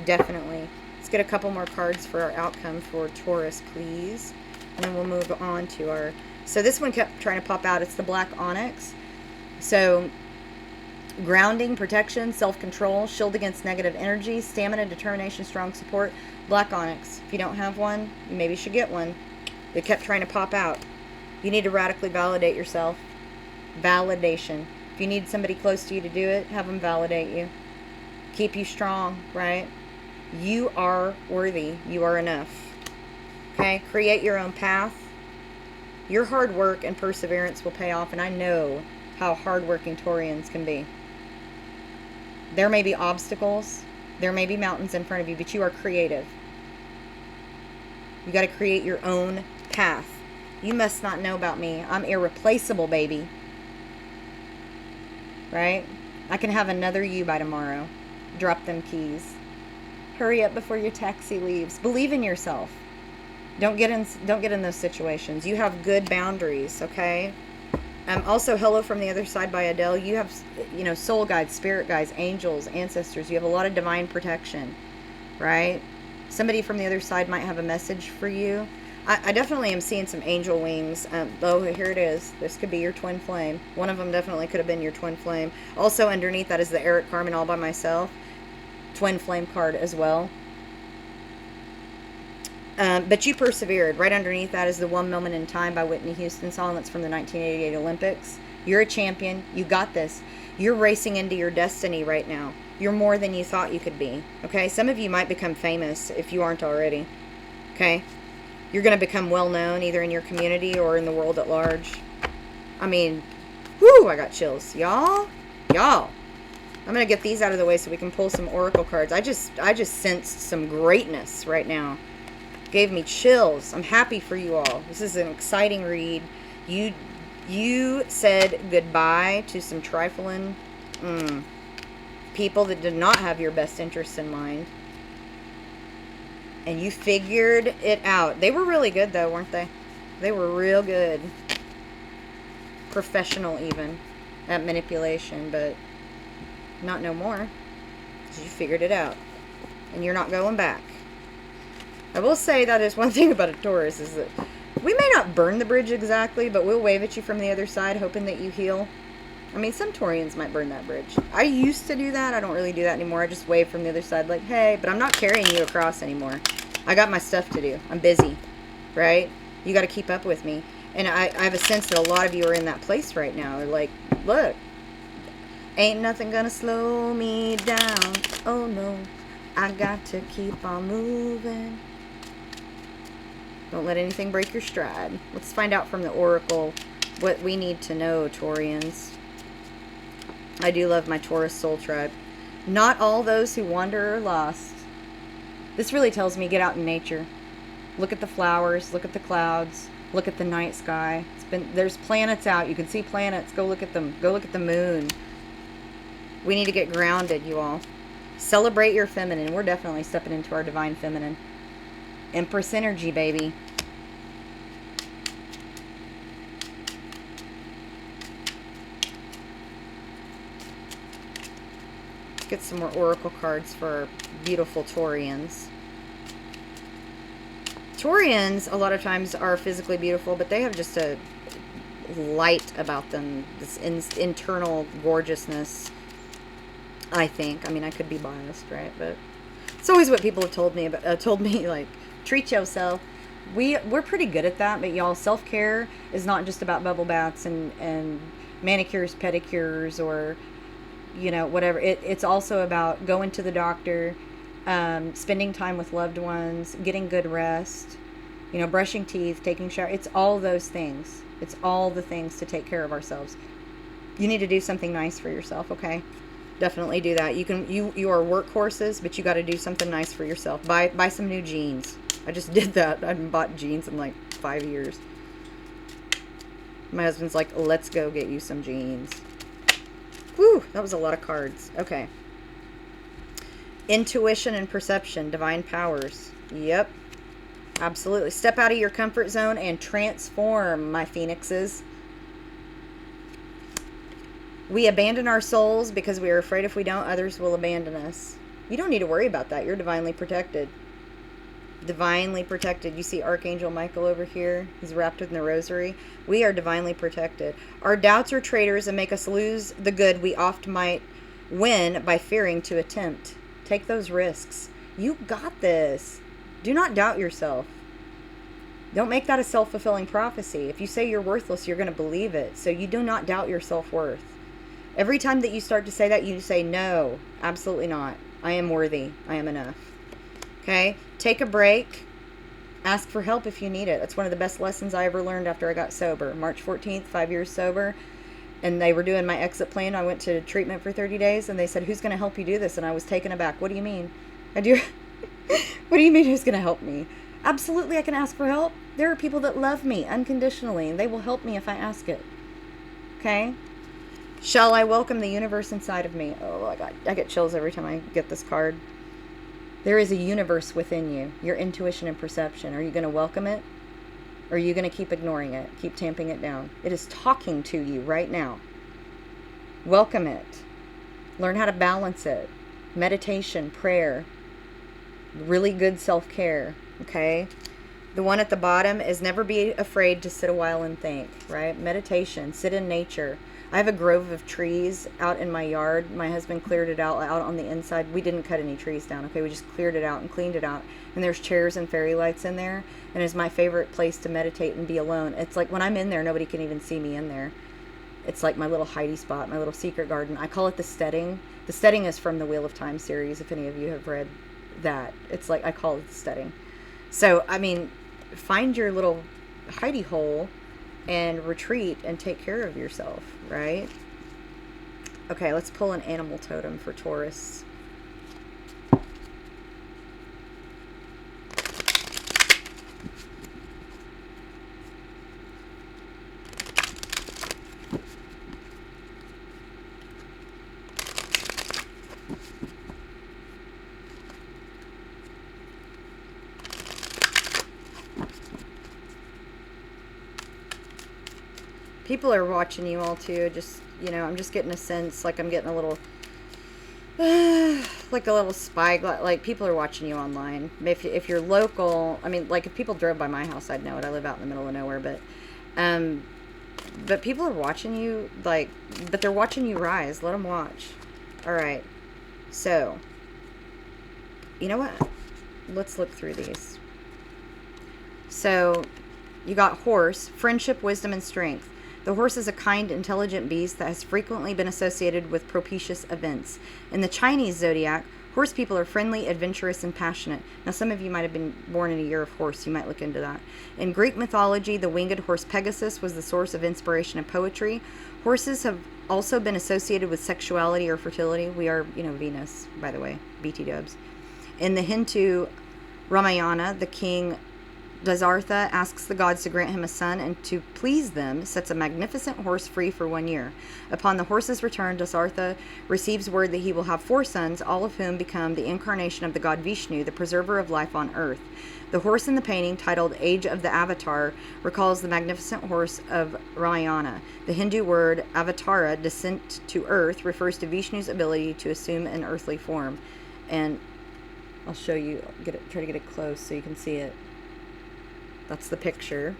Definitely. Let's get a couple more cards for our outcome for Taurus, please. And then we'll move on to our... So this one kept trying to pop out. It's the black onyx. So, grounding, protection, self-control, shield against negative energy, stamina, determination, strong support. Black onyx. If you don't have one, you maybe should get one. They kept trying to pop out. You need to radically validate yourself. Validation. If you need somebody close to you to do it, have them validate you. Keep you strong, right? You are worthy. You are enough. Okay? Create your own path. Your hard work and perseverance will pay off, and I know how hardworking Taurians can be. There may be obstacles. There may be mountains in front of you, but you are creative. You got to create your own path. You must not know about me. I'm irreplaceable, baby. Right? I can have another you by tomorrow. Drop them keys. Hurry up before your taxi leaves. Believe in yourself. Don't get in those situations. You have good boundaries, okay? Also, Hello from the Other Side by Adele. You have, soul guides, spirit guides, angels, ancestors. You have a lot of divine protection, right? Somebody from the other side might have a message for you. I definitely am seeing some angel wings. Oh, here it is. This could be your twin flame. One of them definitely could have been your twin flame. Also underneath that is the Eric Carmen All By Myself. Twin flame card as well. But you persevered. Right underneath that is the One Moment in Time by Whitney Houston song. That's from the 1988 Olympics. You're a champion. You got this. You're racing into your destiny right now. You're more than you thought you could be. Okay? Some of you might become famous if you aren't already. Okay? You're going to become well known either in your community or in the world at large. I mean, whoo, I got chills. Y'all. I'm going to get these out of the way so we can pull some oracle cards. I just sensed some greatness right now. Gave me chills. I'm happy for you all. This is an exciting read. You said goodbye to some trifling people that did not have your best interests in mind. And you figured it out. They were really good, though, weren't they? They were real good. Professional, even, at manipulation, but not no more. Because you figured it out. And you're not going back. I will say that is one thing about a Taurus, is that we may not burn the bridge exactly, but we'll wave at you from the other side, hoping that you heal. I mean, some Taurians might burn that bridge. I used to do that. I don't really do that anymore. I just wave from the other side like, hey, but I'm not carrying you across anymore. I got my stuff to do. I'm busy, right? You got to keep up with me. And I have a sense that a lot of you are in that place right now. They're like, look, ain't nothing gonna slow me down. Oh, no, I got to keep on moving. Don't let anything break your stride. Let's find out from the Oracle what we need to know, Taurians. I do love my Taurus soul tribe. Not all those who wander are lost. This really tells me get out in nature. Look at the flowers. Look at the clouds. Look at the night sky. There's planets out. You can see planets. Go look at them. Go look at the moon. We need to get grounded, you all. Celebrate your feminine. We're definitely stepping into our divine feminine. Empress energy, baby. Let's get some more oracle cards for our beautiful Taurians. Taurians, a lot of times, are physically beautiful, but they have just a light about them. This internal gorgeousness, I think. I mean, I could be biased, right? But it's always what people have told me about. Like, treat yourself. We're pretty good at that, but y'all, self-care is not just about bubble baths and manicures, pedicures, or, you know, whatever. It's also about going to the doctor, spending time with loved ones, getting good rest, you know, brushing teeth, taking shower. It's all those things. It's all the things to take care of ourselves. You need to do something nice for yourself, okay? Definitely do that. You are workhorses, but you got to do something nice for yourself. Buy some new jeans. I just did that. I haven't bought jeans in like 5 years. My husband's like, let's go get you some jeans. Whew, that was a lot of cards. Okay. Intuition and perception, divine powers. Yep. Absolutely. Step out of your comfort zone and transform, my phoenixes. We abandon our souls because we are afraid if we don't, others will abandon us. You don't need to worry about that. You're divinely protected. Divinely protected. You see Archangel Michael over here. He's wrapped in the rosary. We are divinely protected. Our doubts are traitors and make us lose the good we oft might win by fearing to attempt. Take those risks. You got this. Do not doubt yourself. Don't make that a self-fulfilling prophecy. If you say you're worthless, you're going to believe it. So you do not doubt your self-worth. Every time that you start to say that, you say, no, absolutely not. I am worthy. I am enough. Okay? Take a break. Ask for help if you need it. That's one of the best lessons I ever learned after I got sober. March 14th, 5 years sober. And they were doing my exit plan. I went to treatment for 30 days. And they said, who's going to help you do this? And I was taken aback. What do you mean? I do. What do you mean who's going to help me? Absolutely, I can ask for help. There are people that love me unconditionally. And they will help me if I ask it. Okay? Shall I welcome the universe inside of me? Oh, I get chills every time I get this card. There is a universe within you. Your intuition and perception. Are you going to welcome it? Or are you going to keep ignoring it? Keep tamping it down? It is talking to you right now. Welcome it. Learn how to balance it. Meditation, prayer. Really good self-care. Okay? The one at the bottom is never be afraid to sit a while and think. Right? Meditation. Sit in nature. I have a grove of trees out in my yard. My husband cleared it out on the inside. We didn't cut any trees down, okay? We just cleared it out and cleaned it out. And there's chairs and fairy lights in there. And it's my favorite place to meditate and be alone. It's like when I'm in there, nobody can even see me in there. It's like my little hidey spot, my little secret garden. I call it the steading. The steading is from the Wheel of Time series, if any of you have read that. It's like, I call it the steading. So, I mean, find your little hidey hole and retreat and take care of yourself, right? Okay, let's pull an animal totem for Taurus. People are watching you all too. Just, you know, I'm just getting a sense, like I'm getting a little, like a little spy, like people are watching you online. If you're local, I mean, like if people drove by my house, I'd know it. I live out in the middle of nowhere, but people are watching you, like, but they're watching you rise. Let them watch. All right. So, you know what? Let's look through these. So, you got horse, friendship, wisdom, and strength. The horse is a kind, intelligent beast that has frequently been associated with propitious events. In the Chinese zodiac, horse people are friendly, adventurous, and passionate. Now, some of you might have been born in a year of horse. You might look into that. In Greek mythology, the winged horse Pegasus was the source of inspiration and poetry. Horses have also been associated with sexuality or fertility. We are, you know, Venus, by the way, BT dubs. In the Hindu Ramayana, the king Dasartha asks the gods to grant him a son, and to please them, sets a magnificent horse free for 1 year. Upon the horse's return, Dasartha receives word that he will have 4 sons, all of whom become the incarnation of the god Vishnu, the preserver of life on earth. The horse in the painting, titled Age of the Avatar, recalls the magnificent horse of Ramayana. The Hindu word avatara, descent to earth, refers to Vishnu's ability to assume an earthly form. And I'll show you, try to get it close so you can see it. That's the picture.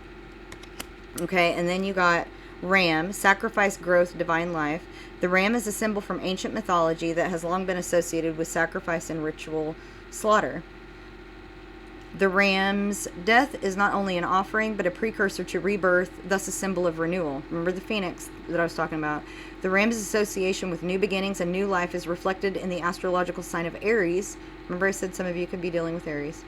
Okay, and then you got ram, sacrifice, growth, divine life. The ram is a symbol from ancient mythology that has long been associated with sacrifice and ritual slaughter. The ram's death is not only an offering, but a precursor to rebirth, thus a symbol of renewal. Remember the phoenix that I was talking about? The ram's association with new beginnings and new life is reflected in the astrological sign of Aries. Remember I said some of you could be dealing with Aries,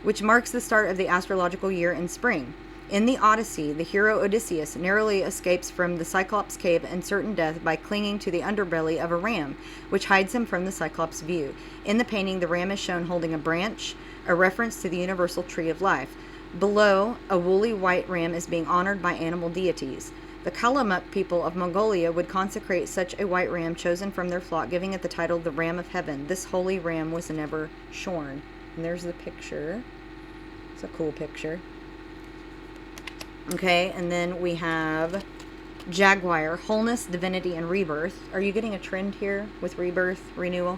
which marks the start of the astrological year in spring. In the Odyssey, the hero Odysseus narrowly escapes from the Cyclops cave and certain death by clinging to the underbelly of a ram, which hides him from the Cyclops' view. In the painting, the ram is shown holding a branch, a reference to the universal tree of life. Below, a woolly white ram is being honored by animal deities. The Kalamuk people of Mongolia would consecrate such a white ram chosen from their flock, giving it the title the Ram of Heaven. This holy ram was never shorn. And there's the picture. It's a cool picture. Okay, and then we have jaguar, wholeness, divinity, and rebirth. Are you getting a trend here with rebirth, renewal?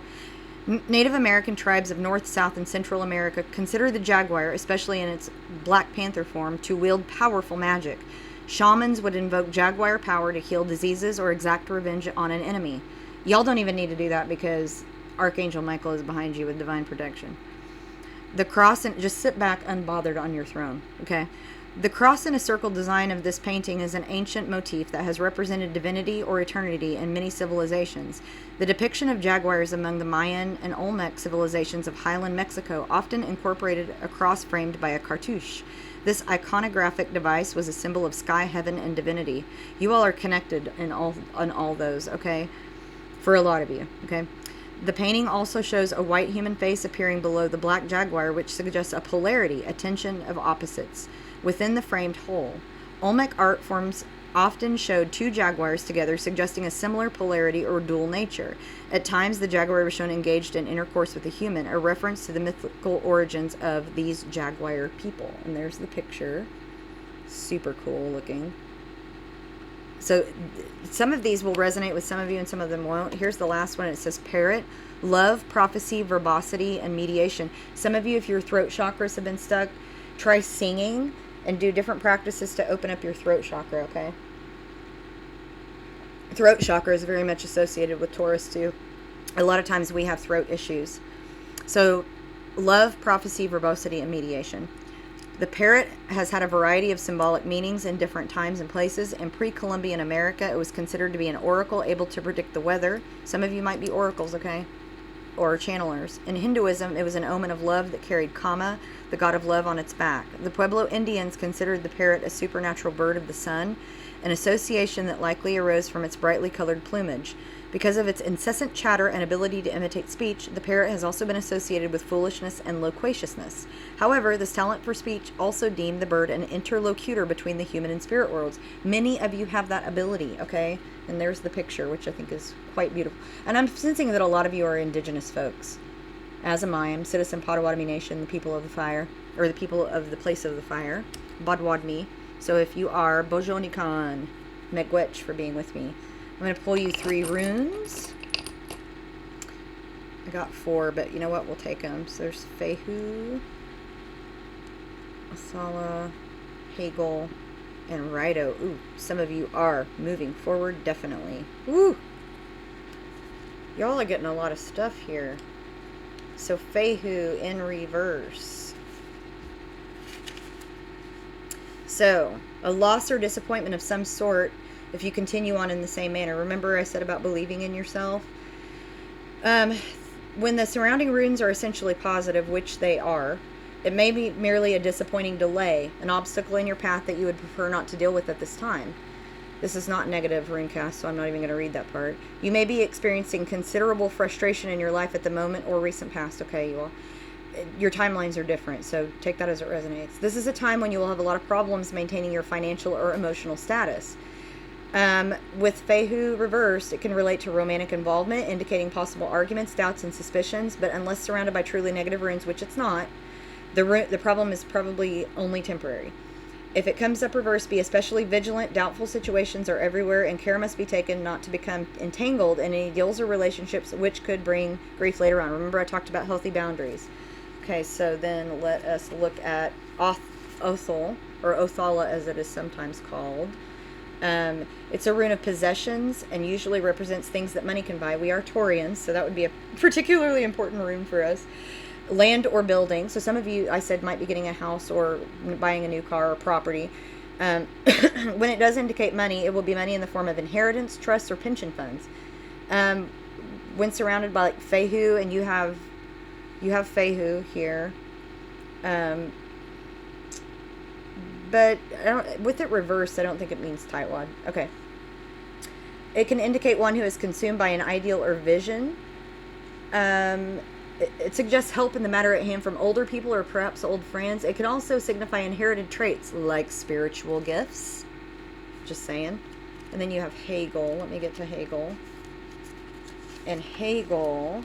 Native American tribes of North, South, and Central America consider the jaguar, especially in its Black Panther form, to wield powerful magic. Shamans would invoke jaguar power to heal diseases or exact revenge on an enemy. Y'all don't even need to do that because Archangel Michael is behind you with divine protection. The cross, and just sit back unbothered on your throne, okay? The cross in a circle design of this painting is an ancient motif that has represented divinity or eternity in many civilizations. The depiction of jaguars among the Mayan and Olmec civilizations of highland Mexico often incorporated a cross framed by a cartouche. This iconographic device was a symbol of sky, heaven, and divinity. You all are connected in all those, okay? For a lot of you, okay? The painting also shows a white human face appearing below the black jaguar, which suggests a polarity, a tension of opposites within the framed whole. Olmec art forms often showed 2 jaguars together, suggesting a similar polarity or dual nature. At times, the jaguar was shown engaged in intercourse with a human, a reference to the mythical origins of these jaguar people. And there's the picture. Super cool looking. So some of these will resonate with some of you and some of them won't. Here's the last one. It says parrot, love, prophecy, verbosity, and mediation. Some of you, if your throat chakras have been stuck, try singing and do different practices to open up your throat chakra, okay? Throat chakra is very much associated with Taurus too. A lot of times we have throat issues. So love, prophecy, verbosity, and mediation. The parrot has had a variety of symbolic meanings in different times and places. In pre-Columbian America, it was considered to be an oracle able to predict the weather. Some of you might be oracles, okay? Or channelers. In Hinduism, it was an omen of love that carried Kama, the god of love, on its back. The Pueblo Indians considered the parrot a supernatural bird of the sun, an association that likely arose from its brightly colored plumage. Because of its incessant chatter and ability to imitate speech, the parrot has also been associated with foolishness and loquaciousness. However, this talent for speech also deemed the bird an interlocutor between the human and spirit worlds. Many of you have that ability, okay? And there's the picture, which I think is quite beautiful. And I'm sensing that a lot of you are indigenous folks. As am I. I'm Citizen Potawatomi Nation, the people of the fire, or the people of the place of the fire, Badwadmi. So if you are, Bojonikan, Megwech for being with me. I'm going to pull you 3 runes. I got 4, but you know what? We'll take them. So there's Fehu, Asala, Hegel, and Rido. Ooh, some of you are moving forward, definitely. Woo! Y'all are getting a lot of stuff here. So Fehu in reverse. So, a loss or disappointment of some sort if you continue on in the same manner. Remember I said about believing in yourself? When the surrounding runes are essentially positive, which they are, it may be merely a disappointing delay, an obstacle in your path that you would prefer not to deal with at this time. This is not negative runecast, so I'm not even going to read that part. You may be experiencing considerable frustration in your life at the moment or recent past, okay, you all. your timelines are different, so take that as it resonates. This is a time when you will have a lot of problems maintaining your financial or emotional status. With Fehu reversed, it can relate to romantic involvement, indicating possible arguments, doubts, and suspicions, but unless surrounded by truly negative runes, which it's not, the problem is probably only temporary. If it comes up reversed, be especially vigilant. Doubtful situations are everywhere, and care must be taken not to become entangled in any deals or relationships which could bring grief later on. Remember, I talked about healthy boundaries. Okay, so then let us look at Othal, or Othala as it is sometimes called. It's a rune of possessions and usually represents things that money can buy. We are Taurians, so that would be a particularly important rune for us. Land or building. So some of you, I said, might be getting a house or buying a new car or property. When it does indicate money, it will be money in the form of inheritance, trusts, or pension funds. When surrounded by like Fehu, and you have Fehu here, but with it reversed, I don't think it means tightwad. Okay. It can indicate one who is consumed by an ideal or vision. It suggests help in the matter at hand from older people or perhaps old friends. It can also signify inherited traits like spiritual gifts. Just saying. And then you have Hegel. Let me get to Hegel. And Hegel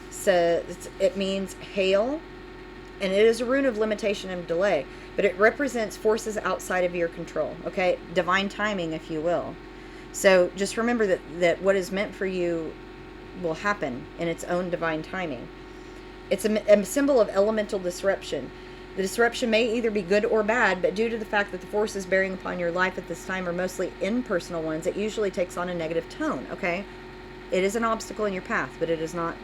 says it means hail. And it is a rune of limitation and delay. But it represents forces outside of your control. Okay? Divine timing, if you will. So just remember that what is meant for you will happen in its own divine timing. It's a symbol of elemental disruption. The disruption may either be good or bad, but due to the fact that the forces bearing upon your life at this time are mostly impersonal ones, it usually takes on a negative tone, okay? It is an obstacle in your path, but it is not,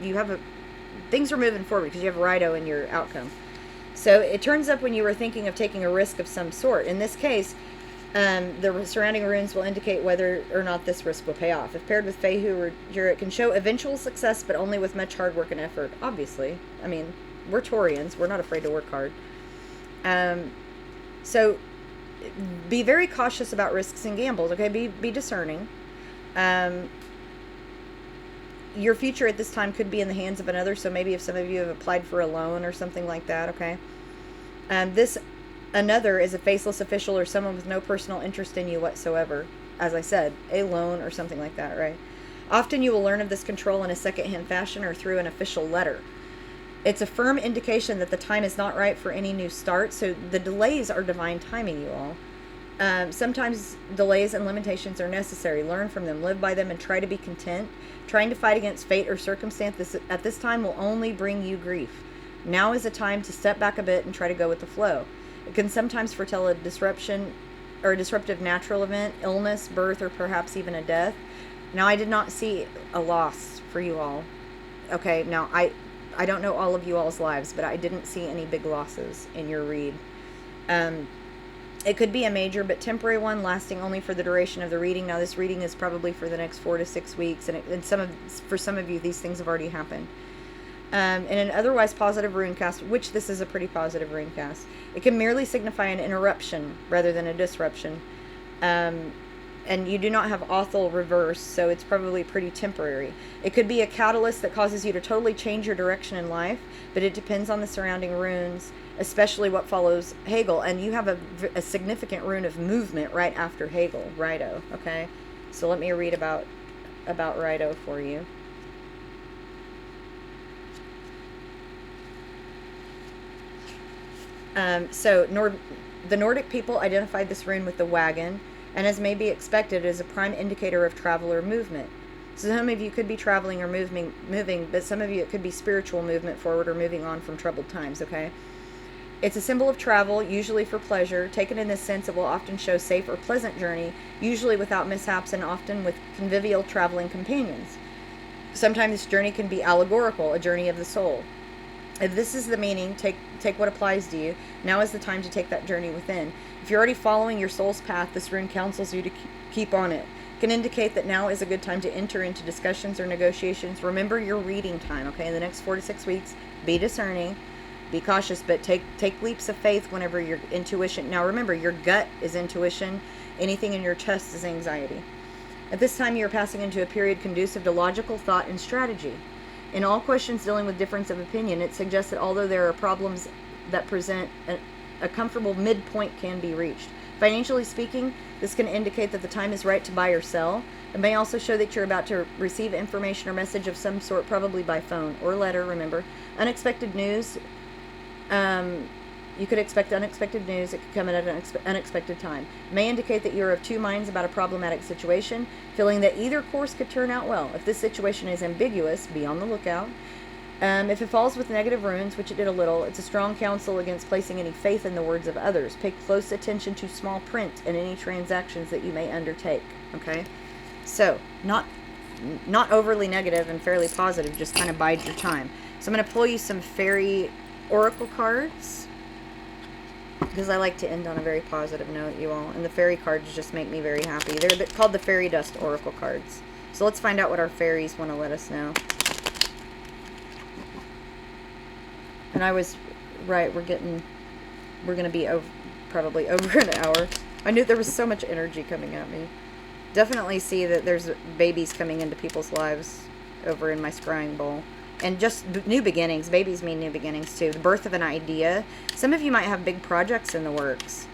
things are moving forward because you have Rido in your outcome. So it turns up when you were thinking of taking a risk of some sort. In this case, the surrounding runes will indicate whether or not this risk will pay off. If paired with Fehu or Jura, it can show eventual success, but only with much hard work and effort. Obviously, I mean, we're Taurians. We're not afraid to work hard. So be very cautious about risks and gambles. Okay, be discerning. Your future at this time could be in the hands of another. So maybe if some of you have applied for a loan or something like that. Okay, this. Another is a faceless official or someone with no personal interest in you whatsoever. As I said, a loan or something like that, right? Often you will learn of this control in a second-hand fashion or through an official letter. It's a firm indication that the time is not right for any new start, so the delays are divine timing, you all. Sometimes delays and limitations are necessary. Learn from them, live by them, and try to be content. Trying to fight against fate or circumstance at this time will only bring you grief. Now is a time to step back a bit and try to go with the flow. It can sometimes foretell a disruption or a disruptive natural event, illness, birth, or perhaps even a death. Now, I did not see a loss for you all. Okay, now, I don't know all of you all's lives, but I didn't see any big losses in your read. It could be a major but temporary one, lasting only for the duration of the reading. Now, this reading is probably for the next 4 to 6 weeks, and for some of you, these things have already happened. In an otherwise positive rune cast, which this is a pretty positive rune cast, it can merely signify an interruption rather than a disruption. And you do not have Othal reverse, so it's probably pretty temporary. It could be a catalyst that causes you to totally change your direction in life, but it depends on the surrounding runes, especially what follows Hegel. And you have a significant rune of movement right after Hegel, Rido, okay? So let me read about Rido for you. The Nordic people identified this rune with the wagon, and as may be expected, is a prime indicator of travel or movement. So some of you could be traveling or moving, but some of you it could be spiritual movement forward or moving on from troubled times, okay? It's a symbol of travel, usually for pleasure. Taken in this sense, it will often show safe or pleasant journey, usually without mishaps and often with convivial traveling companions. Sometimes this journey can be allegorical, a journey of the soul. If this is the meaning, take what applies to you. Now is the time to take that journey within. If you're already following your soul's path, this rune counsels you to keep on it. It can indicate that now is a good time to enter into discussions or negotiations. Remember your reading time, okay? In the next 4 to 6 weeks, be discerning, be cautious, but take leaps of faith whenever your intuition. Now remember, your gut is intuition. Anything in your chest is anxiety. At this time, you're passing into a period conducive to logical thought and strategy. In all questions dealing with difference of opinion, it suggests that although there are problems that present, a comfortable midpoint can be reached. Financially speaking, this can indicate that the time is right to buy or sell. It may also show that you're about to receive information or message of some sort, probably by phone or letter, remember. Unexpected news. You could expect unexpected news. It could come at an unexpected time. It may indicate that you're of two minds about a problematic situation, feeling that either course could turn out well. If this situation is ambiguous, be on the lookout. If it falls with negative runes, which it did a little, it's a strong counsel against placing any faith in the words of others. Pay close attention to small print in any transactions that you may undertake. Okay? So, not overly negative and fairly positive, just kind of bide your time. So I'm going to pull you some fairy oracle cards, because I like to end on a very positive note, you all. And the fairy cards just make me very happy. They're called the fairy dust oracle cards. So let's find out what our fairies want to let us know. And I was right, we're going to be probably over an hour. I knew there was so much energy coming at me. Definitely see that there's babies coming into people's lives over in my scrying bowl. And just new beginnings. Babies mean new beginnings too. The birth of an idea. Some of you might have big projects in the works.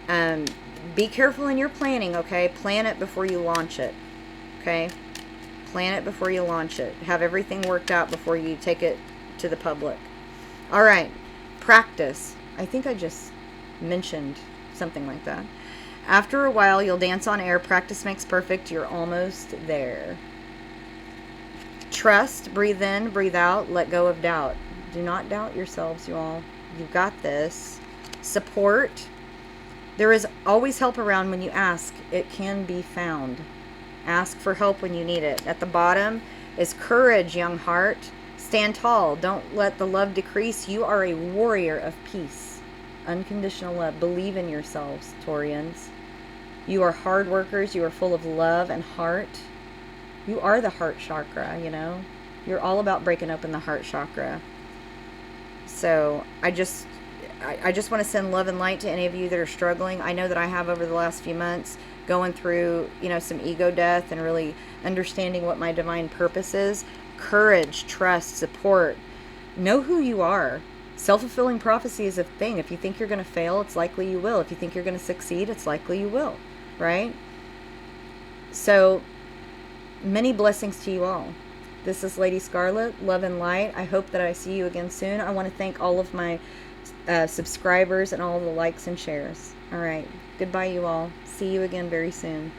Be careful in your planning, okay? Plan it before you launch it, okay? Plan it before you launch it. Have everything worked out before you take it to the public. All right, practice. I think I just mentioned something like that. After a while, you'll dance on air. Practice makes perfect. You're almost there. Trust. Breathe in, breathe out. Let go of doubt. Do not doubt yourselves, you all. You've got this. Support. There is always help around when you ask. It can be found. Ask for help when you need it. At the bottom is courage, young heart. Stand tall. Don't let the love decrease. You are a warrior of peace. Unconditional love. Believe in yourselves, Taurians. You are hard workers. You are full of love and heart. You are the heart chakra, you know. You're all about breaking open the heart chakra. So I just want to send love and light to any of you that are struggling. I know that I have over the last few months, going through, you know, some ego death and really understanding what my divine purpose is. Courage, trust, support. Know who you are. Self-fulfilling prophecy is a thing. If you think you're going to fail, it's likely you will. If you think you're going to succeed, it's likely you will. Right? So, many blessings to you all. This is LadySkarlette, love and light. I hope that I see you again soon. I want to thank all of my subscribers and all the likes and shares. All right. Goodbye, you all. See you again very soon.